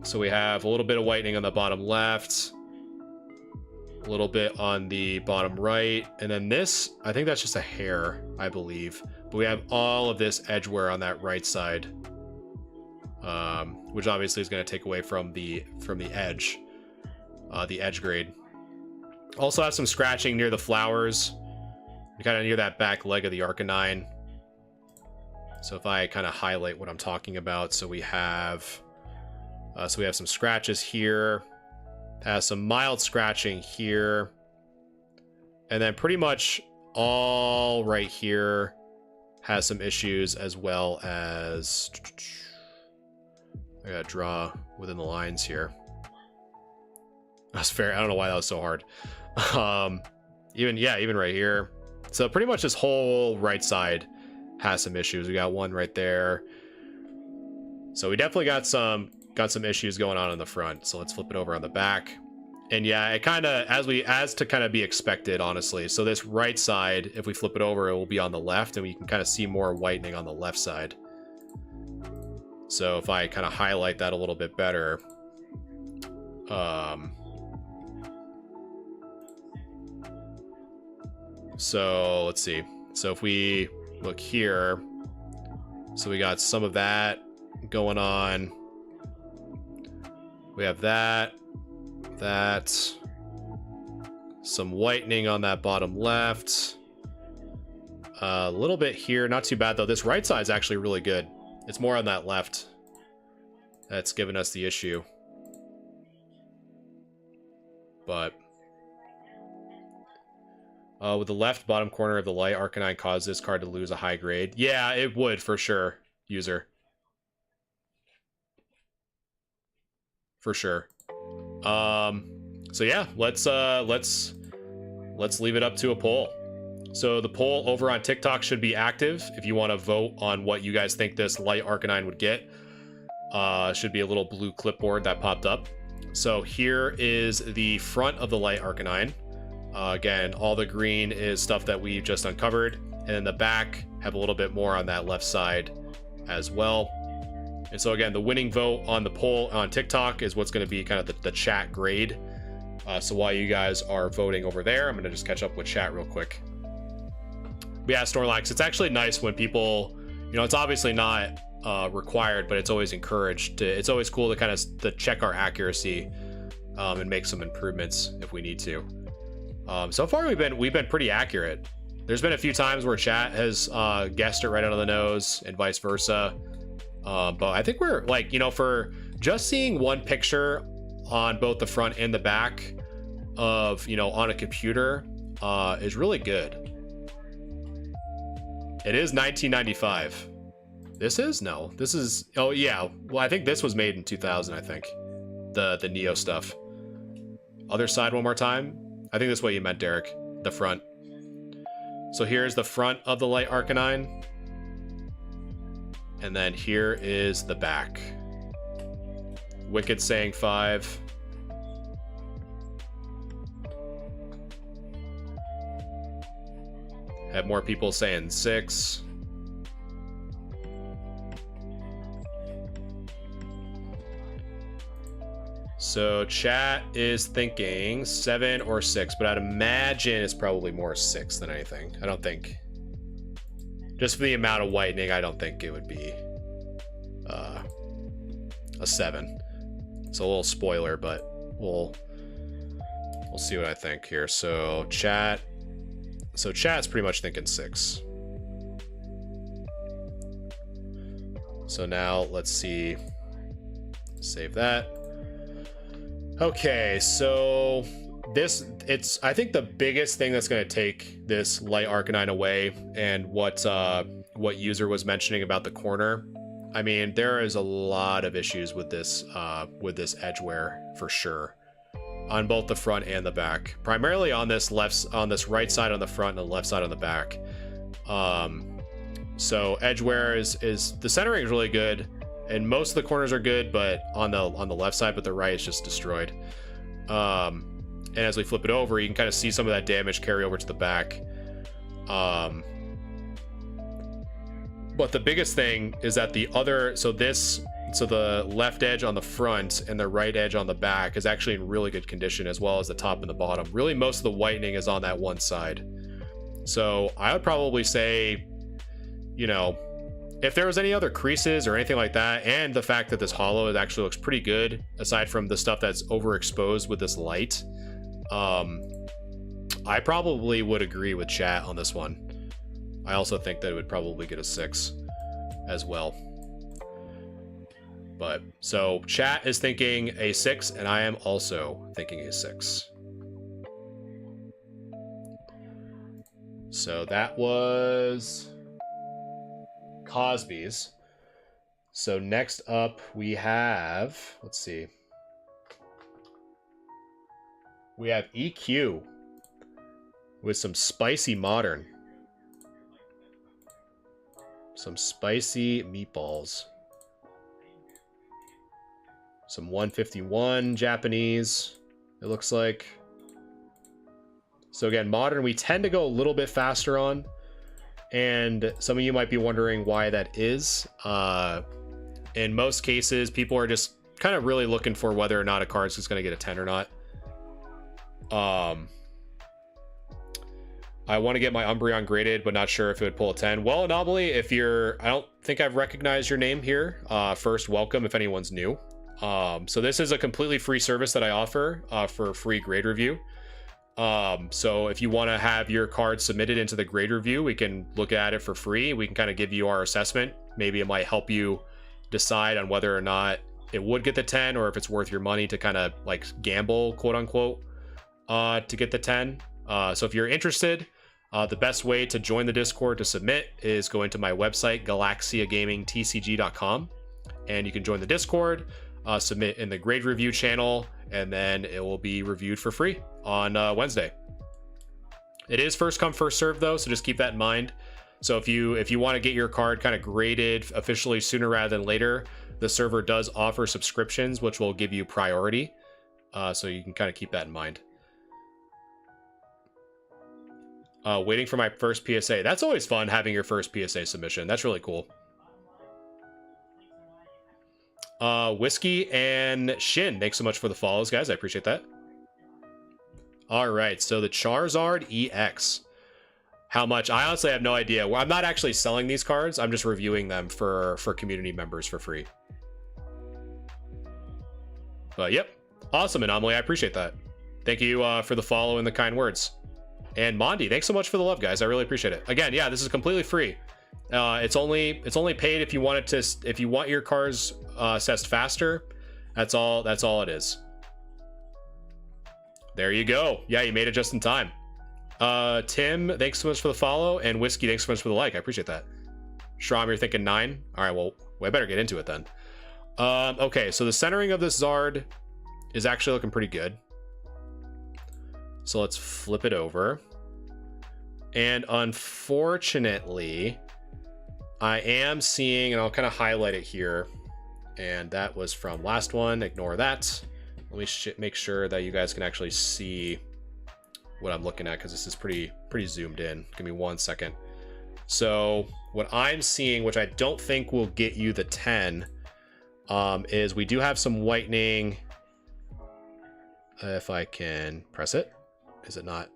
So we have a little bit of whitening on the bottom left, a little bit on the bottom right, and then this, I think that's just a hair, I believe, but we have all of this edge wear on that right side, which obviously is going to take away from the edge, the edge grade. Also have some scratching near the flowers, kind of near that back leg of the Arcanine. So if I kind of highlight what I'm talking about, so we have some scratches here. Has some mild scratching here, and then pretty much all right here has some issues, as well as I gotta draw within the lines here. That's fair. I don't know why that was so hard. Even right here. So pretty much this whole right side has some issues. We got one right there. So we definitely got some got some issues going on in the front. So let's flip it over on the back. And yeah, it kind of, as to kind of be expected, honestly. So this right side, if we flip it over, it will be on the left, and we can kind of see more whitening on the left side. So if I kind of highlight that a little bit better, so let's see. So if we look here, so we got some of that going on. We have that, some whitening on that bottom left. A little bit here, not too bad though. This right side is actually really good. It's more on that left that's given us the issue. But would the left bottom corner of the light Arcanine cause this card to lose a high grade? Yeah, it would for sure, user. For sure. So yeah, let's leave it up to a poll. So the poll over on TikTok should be active if you want to vote on what you guys think this light Arcanine would get. Should be a little blue clipboard that popped up. So here is the front of the light Arcanine. Again, all the green is stuff that we just uncovered, and then the back have a little bit more on that left side as well. And so again, the winning vote on the poll on TikTok is what's going to be kind of the chat grade. So while you guys are voting over there, I'm going to just catch up with chat real quick. But yeah, Snorlax, it's actually nice when people, you know, it's obviously not required, but it's always encouraged to, it's always cool to kind of check our accuracy and make some improvements if we need to. So far we've been pretty accurate. There's been a few times where chat has guessed it right out of the nose and vice versa. But I think we're like, you know, for just seeing one picture on both the front and the back of, you know, on a computer is really good. It is 1995. This is? No, this is, oh yeah. Well, I think this was made in 2000, I think. The Neo stuff. Other side one more time. I think that's what you meant, Derek. The front. So here's the front of the light Arcanine. And then here is the back. Wicked saying 5. Have more people saying 6. So chat is thinking 7 or 6, but I'd imagine it's probably more 6 than anything. I don't think, just for the amount of whitening, I don't think it would be a 7. It's a little spoiler, but we'll see what I think here. So chat's pretty much thinking 6. So now let's see. Save that. Okay, so I think the biggest thing that's going to take this light Arcanine away, and what user was mentioning about the corner, I mean, there is a lot of issues with this edge wear for sure, on both the front and the back. Primarily on this right side on the front and the left side on the back. So edge wear is the centering is really good, and most of the corners are good, but on the left side, but the right is just destroyed. And as we flip it over, you can kind of see some of that damage carry over to the back. But the biggest thing is that the left edge on the front and the right edge on the back is actually in really good condition, as well as the top and the bottom. Really, most of the whitening is on that one side. So I would probably say, you know, if there was any other creases or anything like that, and the fact that this hollow, it actually looks pretty good, aside from the stuff that's overexposed with this light, I probably would agree with chat on this one. I also think that it would probably get a 6 as well. But so chat is thinking a 6, and I am also thinking a 6. So that was Cosby's. So next up we have, let's see, we have EQ with some spicy modern. Some spicy meatballs. Some 151 Japanese, it looks like. So again, modern, we tend to go a little bit faster on. And some of you might be wondering why that is. In most cases, people are just kind of really looking for whether or not a card is going to get a 10 or not. I want to get my Umbreon graded, but not sure if it would pull a 10. Well, Anomaly, if you're... I don't think I've recognized your name here. First, welcome if anyone's new. So this is a completely free service that I offer for free grade review. So if you want to have your card submitted into the grade review, we can look at it for free. We can kind of give you our assessment. Maybe it might help you decide on whether or not it would get the 10 or if it's worth your money to kind of like gamble, quote unquote, to get the 10. So if you're interested, the best way to join the Discord to submit is going to my website, galaxiagamingtcg.com, and you can join the Discord, submit in the grade review channel, and then it will be reviewed for free on Wednesday. It is first come, first serve though, so just keep that in mind. So if you want to get your card kind of graded officially sooner rather than later, the server does offer subscriptions, which will give you priority. So you can kind of keep that in mind. Waiting for my first PSA. That's always fun, having your first PSA submission. That's really cool. Whiskey and Shin, thanks so much for the follows, guys. I appreciate that. All right, so the Charizard EX. How much? I honestly have no idea. Well, I'm not actually selling these cards. I'm just reviewing them for community members for free. But yep, awesome, Anomaly. I appreciate that. Thank you for the follow and the kind words. And Mondi, thanks so much for the love, guys. I really appreciate it. Again, yeah, this is completely free. It's only paid if you want it to, if you want your cars assessed faster. That's all it is. There you go. Yeah, you made it just in time. Tim, thanks so much for the follow, and Whiskey, thanks so much for the like. I appreciate that. Strom, you're thinking 9. All right, well, I better get into it then. Okay, so the centering of this Zard is actually looking pretty good. So let's flip it over. And unfortunately, I am seeing, and I'll kind of highlight it here, and that was from last one. Ignore that. Let me make sure that you guys can actually see what I'm looking at, because this is pretty zoomed in. Give me 1 second. So what I'm seeing, which I don't think will get you the 10, is we do have some whitening. If I can press it. Is it not?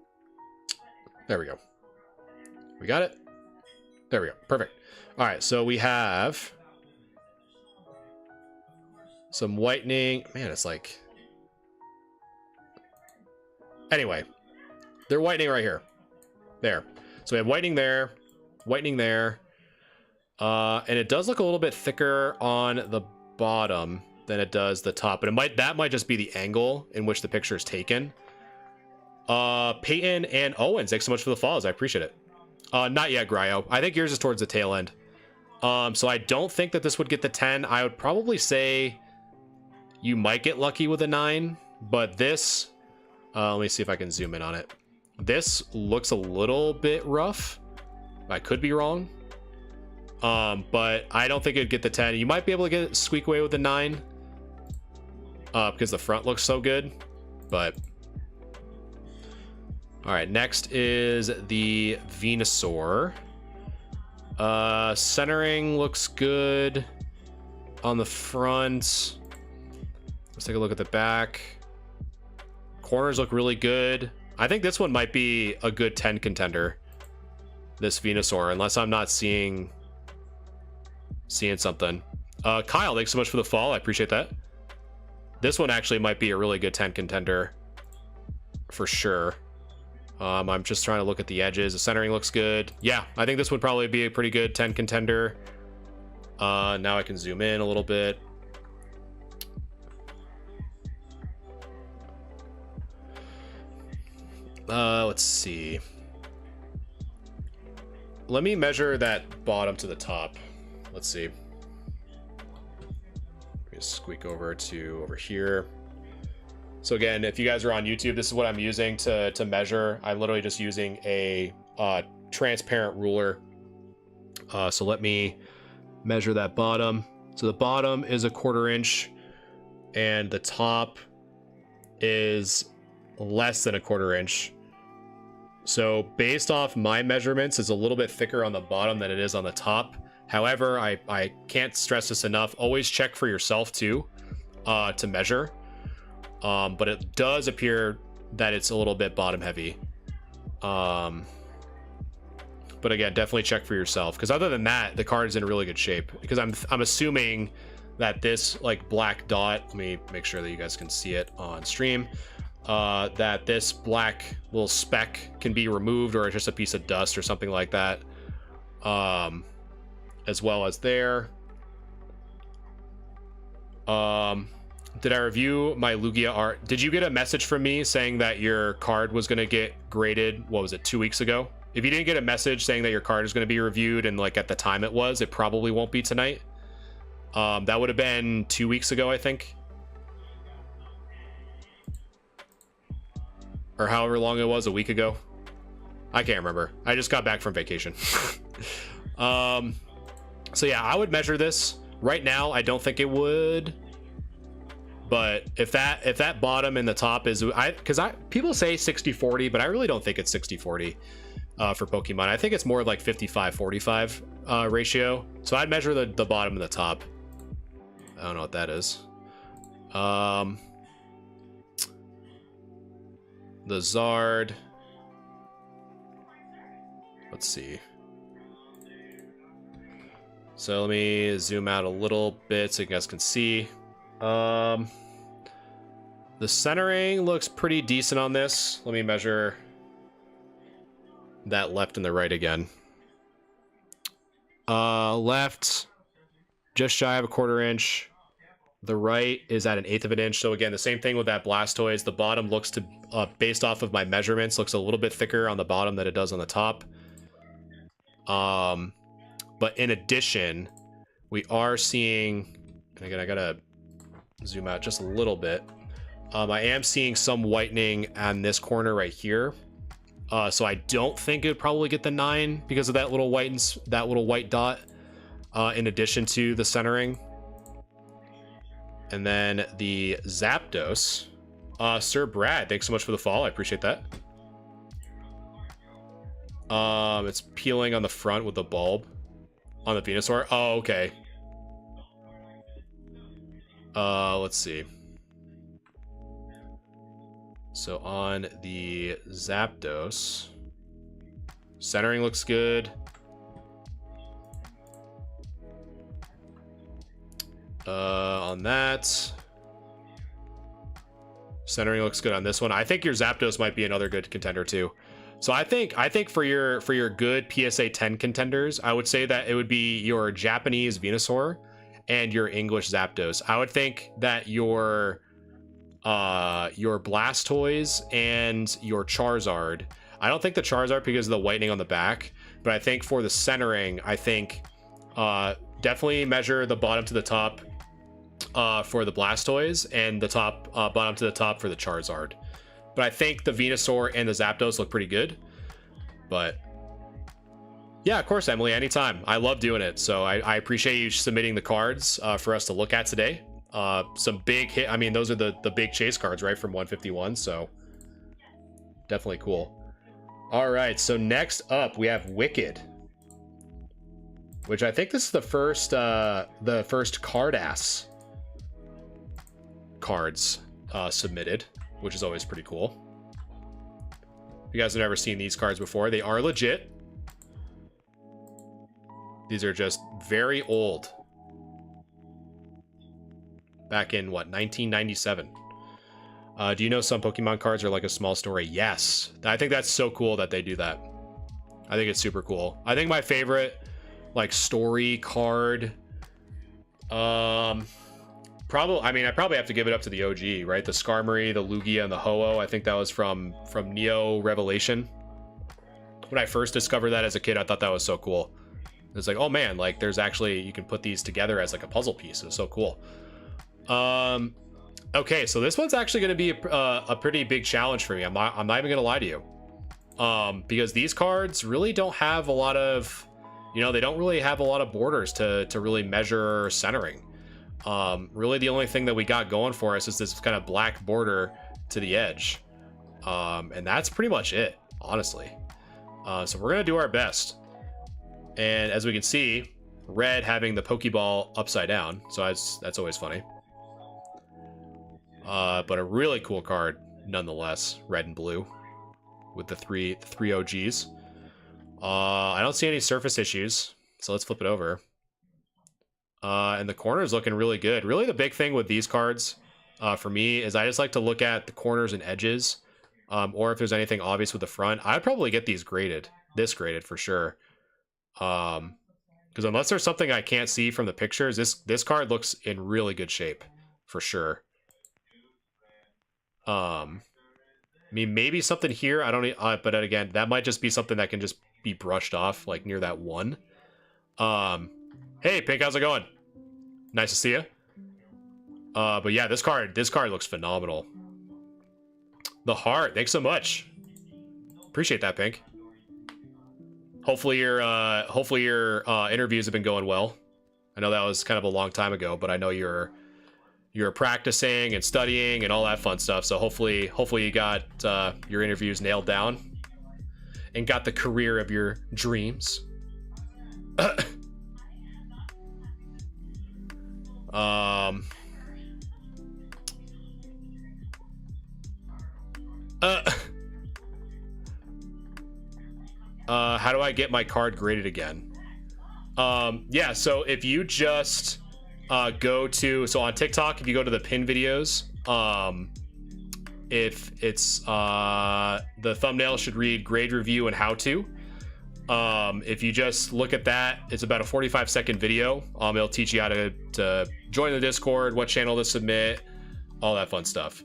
There we go. We got it. There we go. Perfect. All right, so we have some whitening. Man, it's like... Anyway, they're whitening right here. There. So we have whitening there, and it does look a little bit thicker on the bottom than it does the top, but that might just be the angle in which the picture is taken. Peyton and Owens, thanks so much for the follows. I appreciate it. Not yet, Gryo. I think yours is towards the tail end. So I don't think that this would get the 10. I would probably say you might get lucky with a 9, but this, let me see if I can zoom in on it. This looks a little bit rough. I could be wrong. But I don't think it'd get the 10. You might be able to get it squeak away with the 9. Because the front looks so good. But all right, next is the Venusaur. Centering looks good on the front. Let's take a look at the back. Corners look really good. I think this one might be a good 10 contender, this Venusaur, unless I'm not seeing something. Kyle, thanks so much for the follow. I appreciate that. This one actually might be a really good 10 contender for sure. I'm just trying to look at the edges. The centering looks good. Yeah, I think this would probably be a pretty good 10 contender. Now I can zoom in a little bit. Let's see. Let me measure that bottom to the top. Let's see. Just squeak over to over here. So again, if you guys are on YouTube, this is what I'm using to measure. I'm literally just using a transparent ruler. So let me measure that bottom. So the bottom is a 1/4 inch, and the top is less than a 1/4 inch. So based off my measurements, it's a little bit thicker on the bottom than it is on the top. However, I can't stress this enough. Always check for yourself too, to measure. But it does appear that it's a little bit bottom heavy. But again, definitely check for yourself, because other than that, the card is in really good shape. Because I'm assuming that this like black dot, let me make sure that you guys can see it on stream, that this black little speck can be removed, or it's just a piece of dust or something like that, as well as there. Did I review my Lugia art? Did you get a message from me saying that your card was going to get graded? What was it, 2 weeks ago? If you didn't get a message saying that your card is going to be reviewed, and like at the time it probably won't be tonight. That would have been 2 weeks ago, I think. Or however long it was, a week ago. I can't remember. I just got back from vacation. So yeah, I would measure this. Right now, I don't think it would. But if that bottom and the top is, people say 60-40, but I really don't think it's 60-40 for Pokemon. I think it's more like 55-45 ratio. So I'd measure the bottom and the top. I don't know what that is. The Zard. Let's see. So let me zoom out a little bit so you guys can see. The centering looks pretty decent on this. Let me measure that left and the right again. Left, just shy of a 1/4 inch. The right is at 1/8 of an inch. So again, the same thing with that Blastoise. The bottom looks to, based off of my measurements, looks a little bit thicker on the bottom than it does on the top. But in addition, we are seeing, and again, I gotta zoom out just a little bit. I am seeing some whitening on this corner right here. So I don't think it would probably get the 9 because of that little white dot, in addition to the centering. And then the Zapdos. Sir Brad, thanks so much for the follow. I appreciate that. It's peeling on the front with the bulb on the Venusaur. Oh, okay. Let's see. So on the Zapdos, centering looks good. On that, centering looks good on this one. I think your Zapdos might be another good contender too. So I think for your good PSA 10 contenders, I would say that it would be your Japanese Venusaur and your English Zapdos. I would think that your Blastoise and your Charizard. I don't think the Charizard because of the whitening on the back, but I think for the centering, I think definitely measure the bottom to the top for the Blastoise, and the top bottom to the top for the Charizard. But I think the Venusaur and the Zapdos look pretty good. But yeah, of course, Emily, anytime. I love doing it. So I appreciate you submitting the cards for us to look at today. Some big hit. I mean, those are the big chase cards, right, from 151. So definitely cool. All right. So next up, we have Wicked, which I think this is the first Card-Ass cards submitted, which is always pretty cool. If you guys have never seen these cards before, they are legit. These are just very old. Back in, what, 1997. Do you know some Pokemon cards are like a small story? Yes. I think that's so cool that they do that. I think it's super cool. I think my favorite, like, story card, probably, I mean, I probably have to give it up to the OG, right? The Skarmory, the Lugia, and the Ho-Oh. I think that was from Neo Revelation. When I first discovered that as a kid, I thought that was so cool. It's like, oh man, like there's actually, you can put these together as like a puzzle piece. It's so cool. Okay, so this one's actually going to be a pretty big challenge for me. I'm not even going to lie to you. Because these cards really don't have a lot of, they don't really have a lot of borders to really measure centering. Really the only thing that we got going for us is this kind of black border to the edge. And that's pretty much it, honestly. So we're going to do our best. And as we can see, red having the Pokeball upside down. So that's always funny. But a really cool card, nonetheless. Red and blue with the three OGs. I don't see any surface issues, so let's flip it over. And the corner is looking really good. Really the big thing with these cards for me is I just like to look at the corners and edges, or if there's anything obvious with the front. I'd probably get these graded, this graded for sure. Because unless there's something I can't see from the pictures, this card looks in really good shape for sure. I mean, maybe something here. I don't. But again, that might just be something that can just be brushed off, like near that one. Hey, Pink, how's it going? Nice to see you. But yeah, this card looks phenomenal. The heart, thanks so much. Appreciate that, Pink. Hopefully your interviews have been going well. I know that was kind of a long time ago, but I know you're practicing and studying and all that fun stuff. So hopefully you got your interviews nailed down and got the career of your dreams. How do I get my card graded again? Yeah, so if you just go to, so on TikTok, if you go to the pin videos, if it's the thumbnail should read grade review and how to. If you just look at that, it's about a 45-second video. It'll teach you how to join the Discord, what channel to submit, all that fun stuff.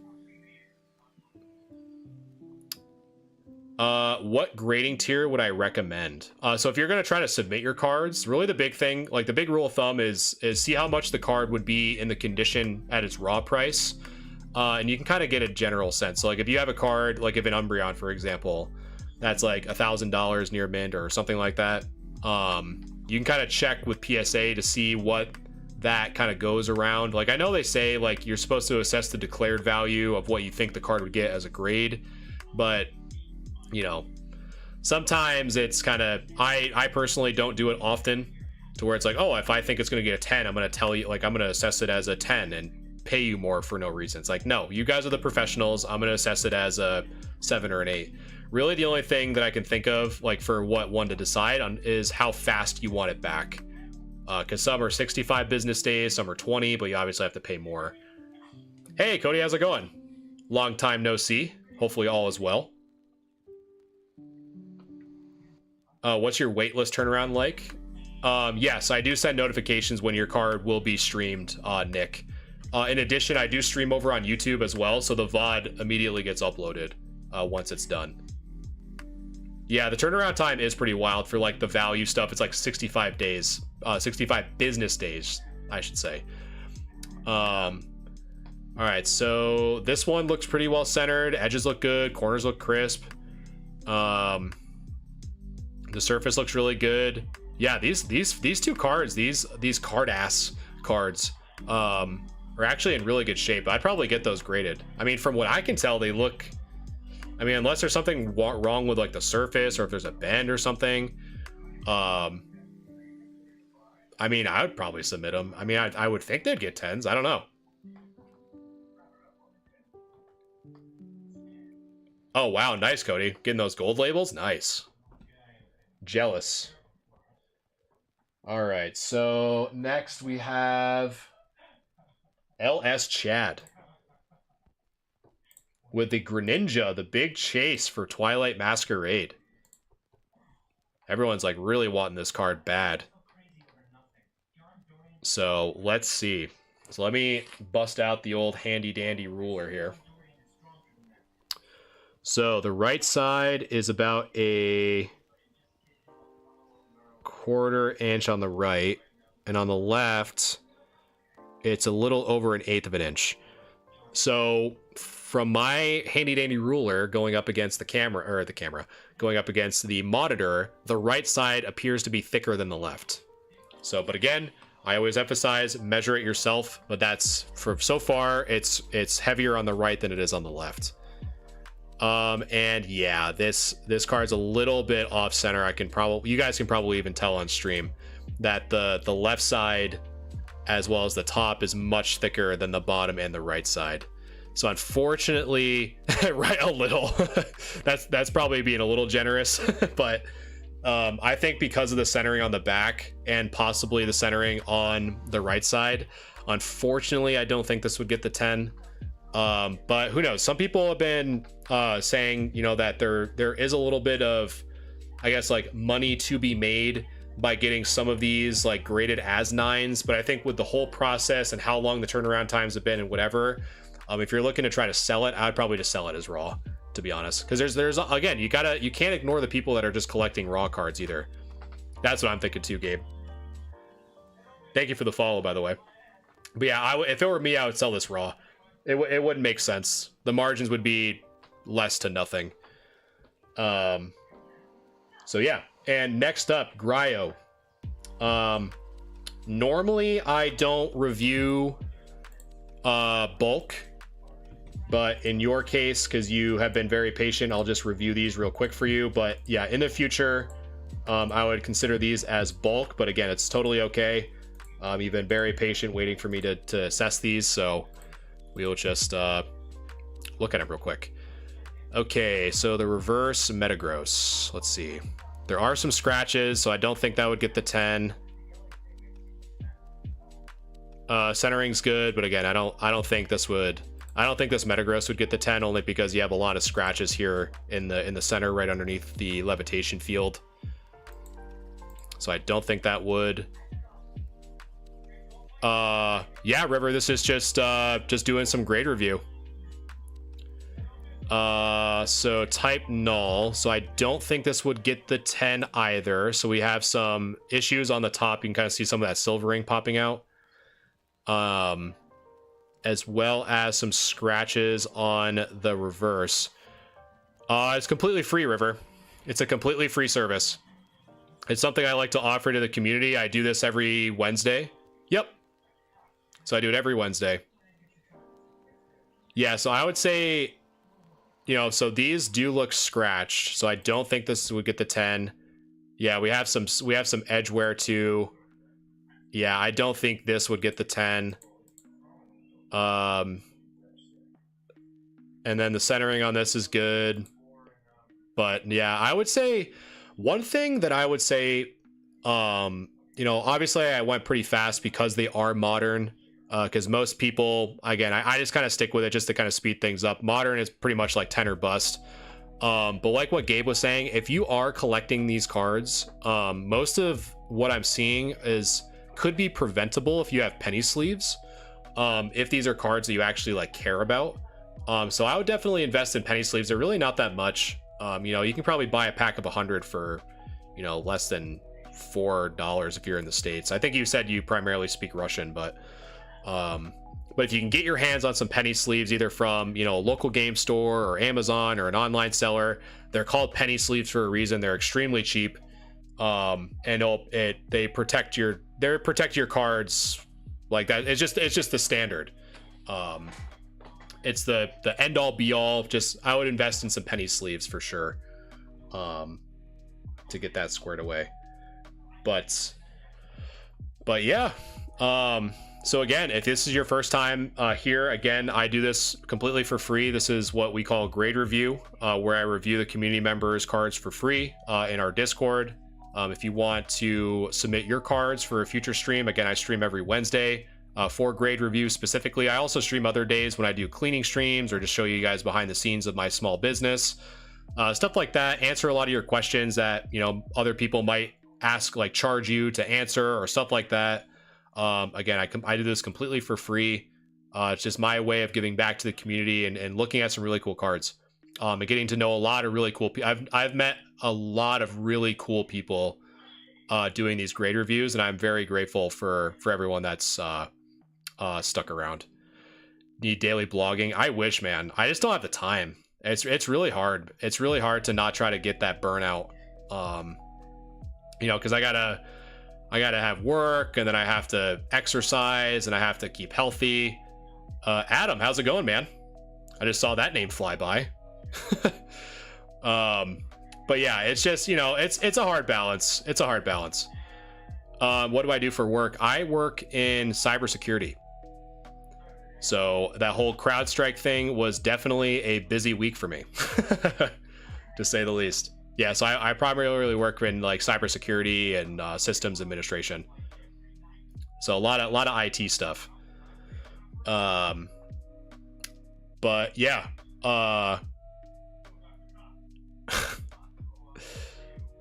What grading tier would I recommend? So if you're going to try to submit your cards, really the big thing, like the big rule of thumb is see how much the card would be in the condition at its raw price. And you can kind of get a general sense. So like if you have a card, like if an Umbreon, for example, that's like $1,000 near mint or something like that. You can kind of check with PSA to see what that kind of goes around. Like I know they say like you're supposed to assess the declared value of what you think the card would get as a grade, but you know, sometimes it's kind of, I personally don't do it often to where it's like, oh, if I think it's going to get a 10, I'm going to tell you, like, I'm going to assess it as a 10 and pay you more for no reason. It's like, no, you guys are the professionals. I'm going to assess it as a 7 or an 8. Really, the only thing that I can think of, like, for what one to decide on is how fast you want it back. Because some are 65 business days, some are 20, but you obviously have to pay more. Hey, Cody, how's it going? Long time no see. Hopefully all is well. What's your waitlist turnaround like? Yes, I do send notifications when your card will be streamed, Nick. In addition, I do stream over on YouTube as well, so the VOD immediately gets uploaded once it's done. Yeah, the turnaround time is pretty wild for like the value stuff. It's like 65 days, 65 business days, I should say. All right, so this one looks pretty well centered. Edges look good, corners look crisp. The surface looks really good. Yeah, these two cards, these card ass cards, are actually in really good shape. I'd probably get those graded. I mean, from what I can tell, they look. I mean, unless there's something wrong with like the surface or if there's a bend or something. I mean, I would probably submit them. I mean, I would think they'd get 10s. I don't know. Oh wow, nice, Cody. Getting those gold labels, nice. Jealous. All right, so next we have LS Chad with the Greninja, the big chase for Twilight Masquerade. Everyone's like really wanting this card bad. So let's see. So let me bust out the old handy dandy ruler here. So the right side is about a 1/4 inch on the right, and on the left it's a little over an 1/8 of an inch. So from my handy dandy ruler going up against the camera, or going up against the monitor, the right side appears to be thicker than the left. So, but again, I always emphasize measure it yourself, but that's for so far it's heavier on the right than it is on the left. And yeah, this card's a little bit off center. You guys can probably even tell on stream that the left side as well as the top is much thicker than the bottom and the right side. So unfortunately, right, a little. that's probably being a little generous, but I think because of the centering on the back and possibly the centering on the right side, unfortunately, I don't think this would get the 10. But who knows? Some people have been saying, you know, that there is a little bit of, I guess, like money to be made by getting some of these like graded as 9s. But I think with the whole process and how long the turnaround times have been and whatever, if you're looking to try to sell it, I'd probably just sell it as raw, to be honest, because there's again, you can't ignore the people that are just collecting raw cards either. That's what I'm thinking too, Gabe. Thank you for the follow, by the way. But yeah, if it were me, I would sell this raw. It wouldn't make sense. The margins would be less to nothing. So yeah, and next up, Gryo. Normally I don't review bulk, but in your case, because you have been very patient, I'll just review these real quick for you. But yeah, in the future, I would consider these as bulk, but again, it's totally okay. You've been very patient waiting for me to assess these, so we'll just look at it real quick. Okay, so the reverse Metagross. Let's see. There are some scratches, so I don't think that would get the 10. Centering's good, but again, I don't think this Metagross would get the 10, only because you have a lot of scratches here in the center right underneath the levitation field. So I don't think that would. Yeah, River, this is just doing some grade review. So type null, so I don't think this would get the 10 either. So we have some issues on the top. You can kind of see some of that silvering popping out, as well as some scratches on the reverse. It's completely free, River. It's a completely free service. It's something I like to offer to the community. I do this every Wednesday. Yep. So I do it every Wednesday. Yeah, so I would say, you know, so these do look scratched, so I don't think this would get the 10. Yeah, we have some edge wear too. Yeah, I don't think this would get the 10. And then the centering on this is good. But yeah, I would say one thing that I would say, you know, obviously I went pretty fast because they are modern. Because most people, again, I just kind of stick with it just to kind of speed things up. Modern is pretty much like 10 or bust. But like what Gabe was saying, if you are collecting these cards, most of what I'm seeing could be preventable if you have penny sleeves. If these are cards that you actually like care about. So I would definitely invest in penny sleeves. They're really not that much. You know, you can probably buy a pack of 100 for, you know, less than $4 if you're in the States. I think you said you primarily speak Russian, but if you can get your hands on some penny sleeves, either from, you know, a local game store or Amazon or an online seller, they're called penny sleeves for a reason. They're extremely cheap, and they protect your cards like that. It's just the standard. It's the end all be all. Just, I would invest in some penny sleeves for sure, to get that squared away. But yeah. So again, if this is your first time here, again, I do this completely for free. This is what we call grade review, where I review the community members' cards for free in our Discord. If you want to submit your cards for a future stream, again, I stream every Wednesday for grade review specifically. I also stream other days when I do cleaning streams or just show you guys behind the scenes of my small business, stuff like that. Answer a lot of your questions that, you know, other people might ask, like charge you to answer or stuff like that. Again, I do this completely for free. It's just my way of giving back to the community and looking at some really cool cards, and getting to know a lot of really cool people. I've met a lot of really cool people doing these grade reviews, and I'm very grateful for everyone that's stuck around. Need daily blogging? I wish, man. I just don't have the time. It's really hard. It's really hard to not try to get that burnout. You know, because I I gotta have work, and then I have to exercise, and I have to keep healthy. Adam, how's it going, man? I just saw that name fly by. But yeah, it's just, you know, it's a hard balance. It's a hard balance. What do I do for work? I work in cybersecurity. So that whole CrowdStrike thing was definitely a busy week for me, to say the least. Yeah, so I primarily work in like cybersecurity and systems administration. So a lot of IT stuff. But yeah.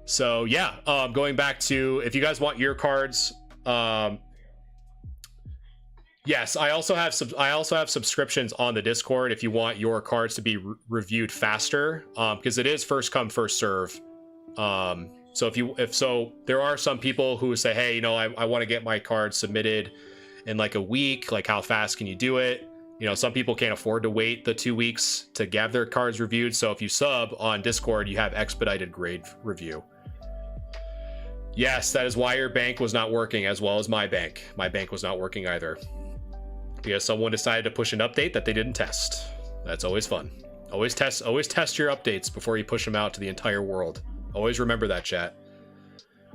So yeah, going back to, if you guys want your cards, yes, I also have subscriptions on the Discord if you want your cards to be reviewed faster, because it is first come first serve. So if there are some people who say, hey, you know, I want to get my cards submitted in like a week, like how fast can you do it? You know, some people can't afford to wait the 2 weeks to have their cards reviewed. So if you sub on Discord, you have expedited grade review. Yes, that is why your bank was not working as well as my bank. My bank was not working either, because someone decided to push an update that they didn't test. That's always fun. Always test your updates before you push them out to the entire world. Always remember that, chat.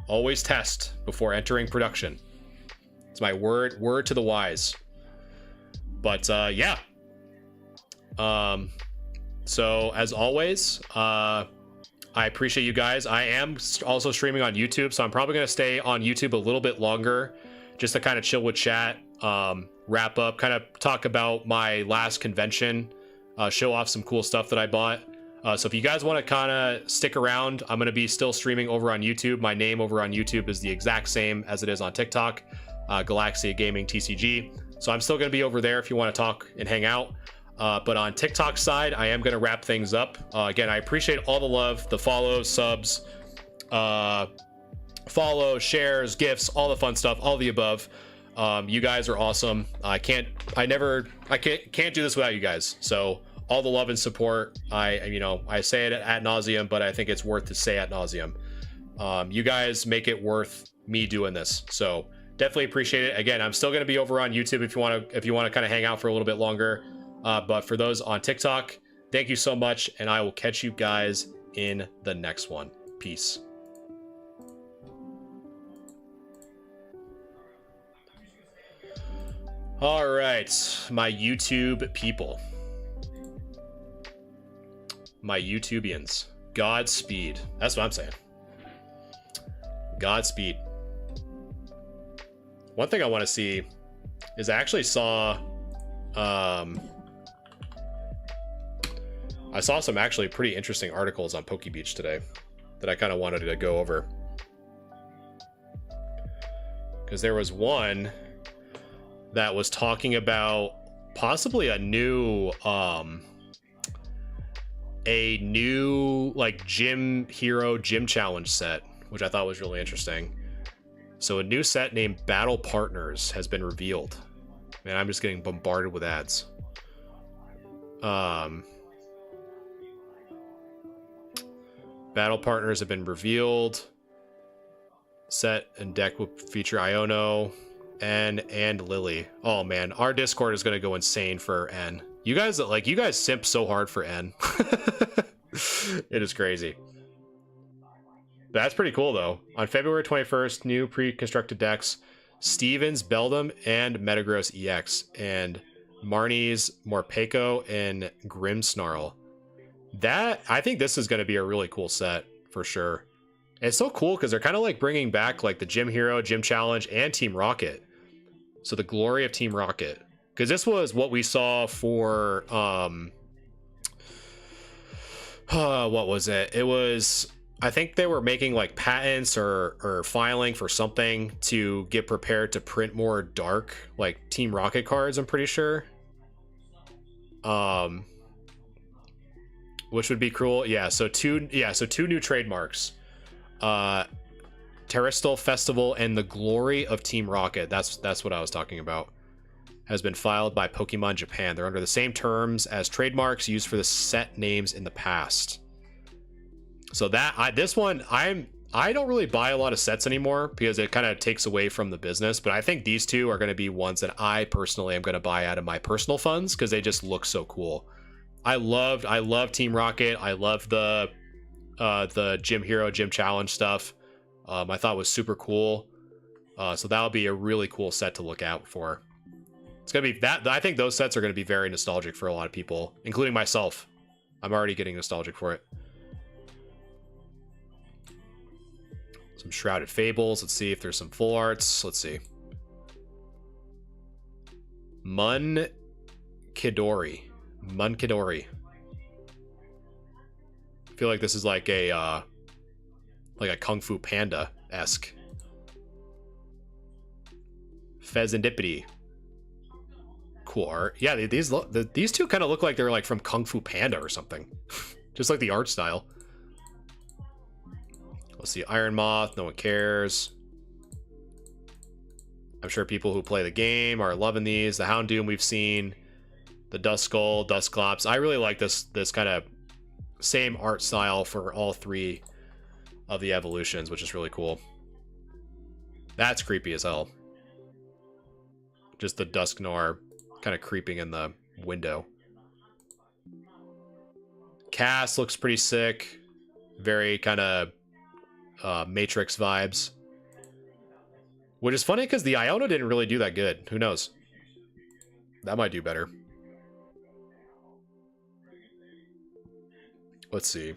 Always test before entering production. It's my word to the wise. But yeah. So as always, I appreciate you guys. I am also streaming on YouTube, so I'm probably going to stay on YouTube a little bit longer just to kind of chill with chat, wrap up, kind of talk about my last convention, show off some cool stuff that I bought. So if you guys want to kind of stick around, I'm going to be still streaming over on YouTube. My name over on YouTube is the exact same as it is on TikTok, Galaxia Gaming TCG. So I'm still going to be over there if you want to talk and hang out. But on TikTok side, I am going to wrap things up. Again, I appreciate all the love, the follows, subs, follow, shares, gifts, all the fun stuff, all the above. You guys are awesome. I can't do this without you guys. So all the love and support. I say it ad nauseum, but I think it's worth to say ad nauseum. You guys make it worth me doing this. So definitely appreciate it. Again, I'm still going to be over on YouTube if you want to kind of hang out for a little bit longer. But for those on TikTok, thank you so much, and I will catch you guys in the next one. Peace. All right, my YouTube people. My YouTubians. Godspeed. That's what I'm saying. Godspeed. One thing I want to see is I actually saw... I saw some actually pretty interesting articles on PokeBeach today that I kind of wanted to go over. Because there was one that was talking about possibly a new like gym hero gym challenge set, which I thought was really interesting. So a new set named Battle Partners has been revealed. Man, I'm just getting bombarded with ads. Battle Partners have been revealed. Set and deck will feature Iono, N, and Lily. Oh man, our Discord is gonna go insane for N. You guys simp so hard for N. It is crazy. That's pretty cool though. On February 21st, new pre-constructed decks: Stevens, Beldam, and Metagross EX, and Marnie's Morpeko and Grimmsnarl. I think this is going to be a really cool set for sure. It's so cool because they're kind of like bringing back like the Gym Hero, Gym Challenge, and Team Rocket. So the glory of Team Rocket, because this was what we saw for what was it? It was, I think they were making like patents or filing for something to get prepared to print more dark like Team Rocket cards, I'm pretty sure. Which would be cool. Yeah, so two new trademarks. Terrestrial Festival and the Glory of Team Rocket. That's what I was talking about. Has been filed by Pokemon Japan. They're under the same terms as trademarks used for the set names in the past. So this one, I'm I don't really buy a lot of sets anymore because it kind of takes away from the business, but I think these two are going to be ones that I personally am going to buy out of my personal funds because they just look so cool. I love Team Rocket. I love the Gym Hero, Gym Challenge stuff. I thought was super cool. So that'll be a really cool set to look out for. It's gonna be that. I think those sets are gonna be very nostalgic for a lot of people, including myself. I'm already getting nostalgic for it. Some Shrouded Fables. Let's see if there's some full arts. Let's see. Mun Kidori. I feel like this is like a Kung Fu Panda-esque. Pheasantipity. Cool art. Yeah, these two kind of look like they're like from Kung Fu Panda or something. Just like the art style. Let's see, Iron Moth, no one cares. I'm sure people who play the game are loving these. The Houndoom we've seen. The Duskull, Dusclops. I really like this kind of same art style for all three of the evolutions, which is really cool. That's creepy as hell. Just the Dusknoir kind of creeping in the window. Cass looks pretty sick. Very kind of Matrix vibes. Which is funny because the Iona didn't really do that good. Who knows? That might do better. Let's see.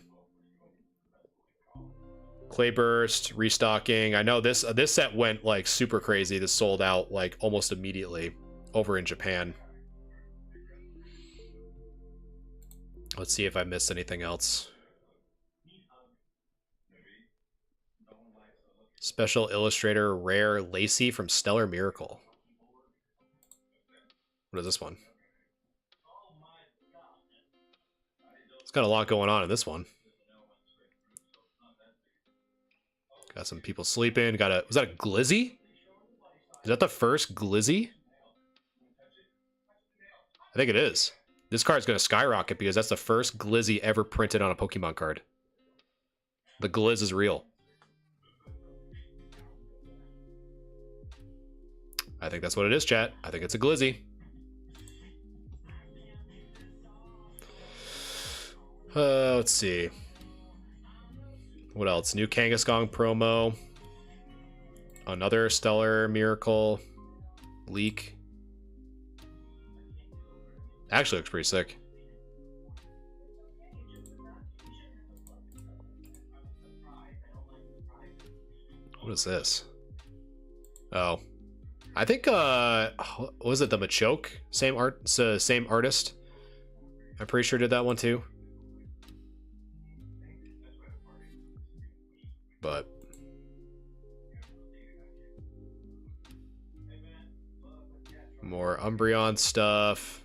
Clayburst, restocking. I know this set went like super crazy. This sold out like almost immediately over in Japan. Let's see if I missed anything else. Special Illustrator Rare Lacey from Stellar Miracle. What is this one? It's got a lot going on in this one. Got some people sleeping. Was that a Glizzy? Is that the first Glizzy? I think it is. This card's going to skyrocket because that's the first Glizzy ever printed on a Pokemon card. The Glizz is real. I think that's what it is, chat. I think it's a Glizzy. Let's see. What else? New Kangaskong promo. Another Stellar Miracle. Leak. Actually looks pretty sick. What is this? Oh. I think, was it the Machoke? Same artist. I'm pretty sure did that one too. But more Umbreon stuff.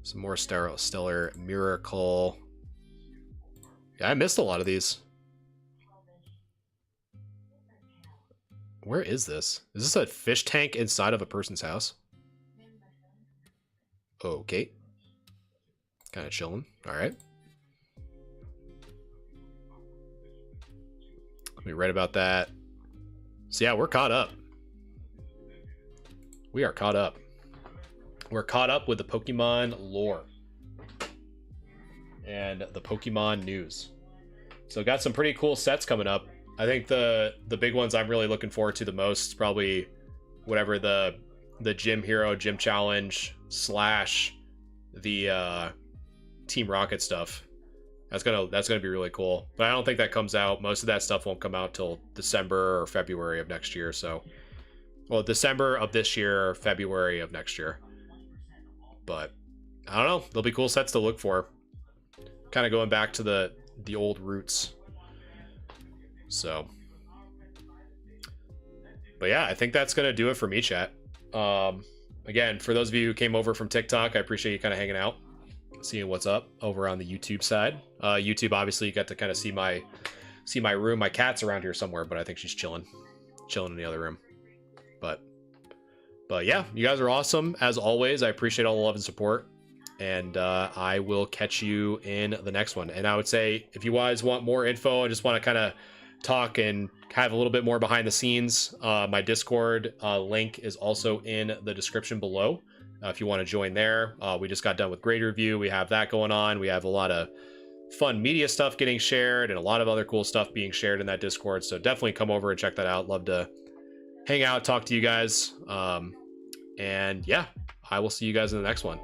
Some more Stellar Miracle. Yeah, I missed a lot of these. Where is this? Is this a fish tank inside of a person's house? Okay. Kind of chilling. All right. We read about that. So yeah, we're caught up. We are caught up. We're caught up with the Pokemon lore and the Pokemon news. So got some pretty cool sets coming up. I think the big ones I'm really looking forward to the most is probably whatever the Gym Hero, Gym Challenge / the Team Rocket stuff. That's gonna be really cool. But I don't think that comes out. Most of that stuff won't come out till December or February of next year. So, well, December of this year, February of next year. But I don't know. There'll be cool sets to look for. Kind of going back to the old roots. So, but yeah, I think that's gonna do it for me, chat. Again, for those of you who came over from TikTok, I appreciate you kind of hanging out, seeing what's up over on the YouTube side. YouTube, obviously, you got to kind of see my room. My cat's around here somewhere, but I think she's chilling in the other room. But yeah, you guys are awesome as always. I appreciate all the love and support. and I will catch you in the next one. And I would say, if you guys want more info and just want to kind of talk and have a little bit more behind the scenes, my Discord link is also in the description below. If you want to join there, we just got done with grade review. We have that going on. We have a lot of fun media stuff getting shared and a lot of other cool stuff being shared in that Discord. So definitely come over and check that out. Love to hang out, talk to you guys. And yeah, I will see you guys in the next one.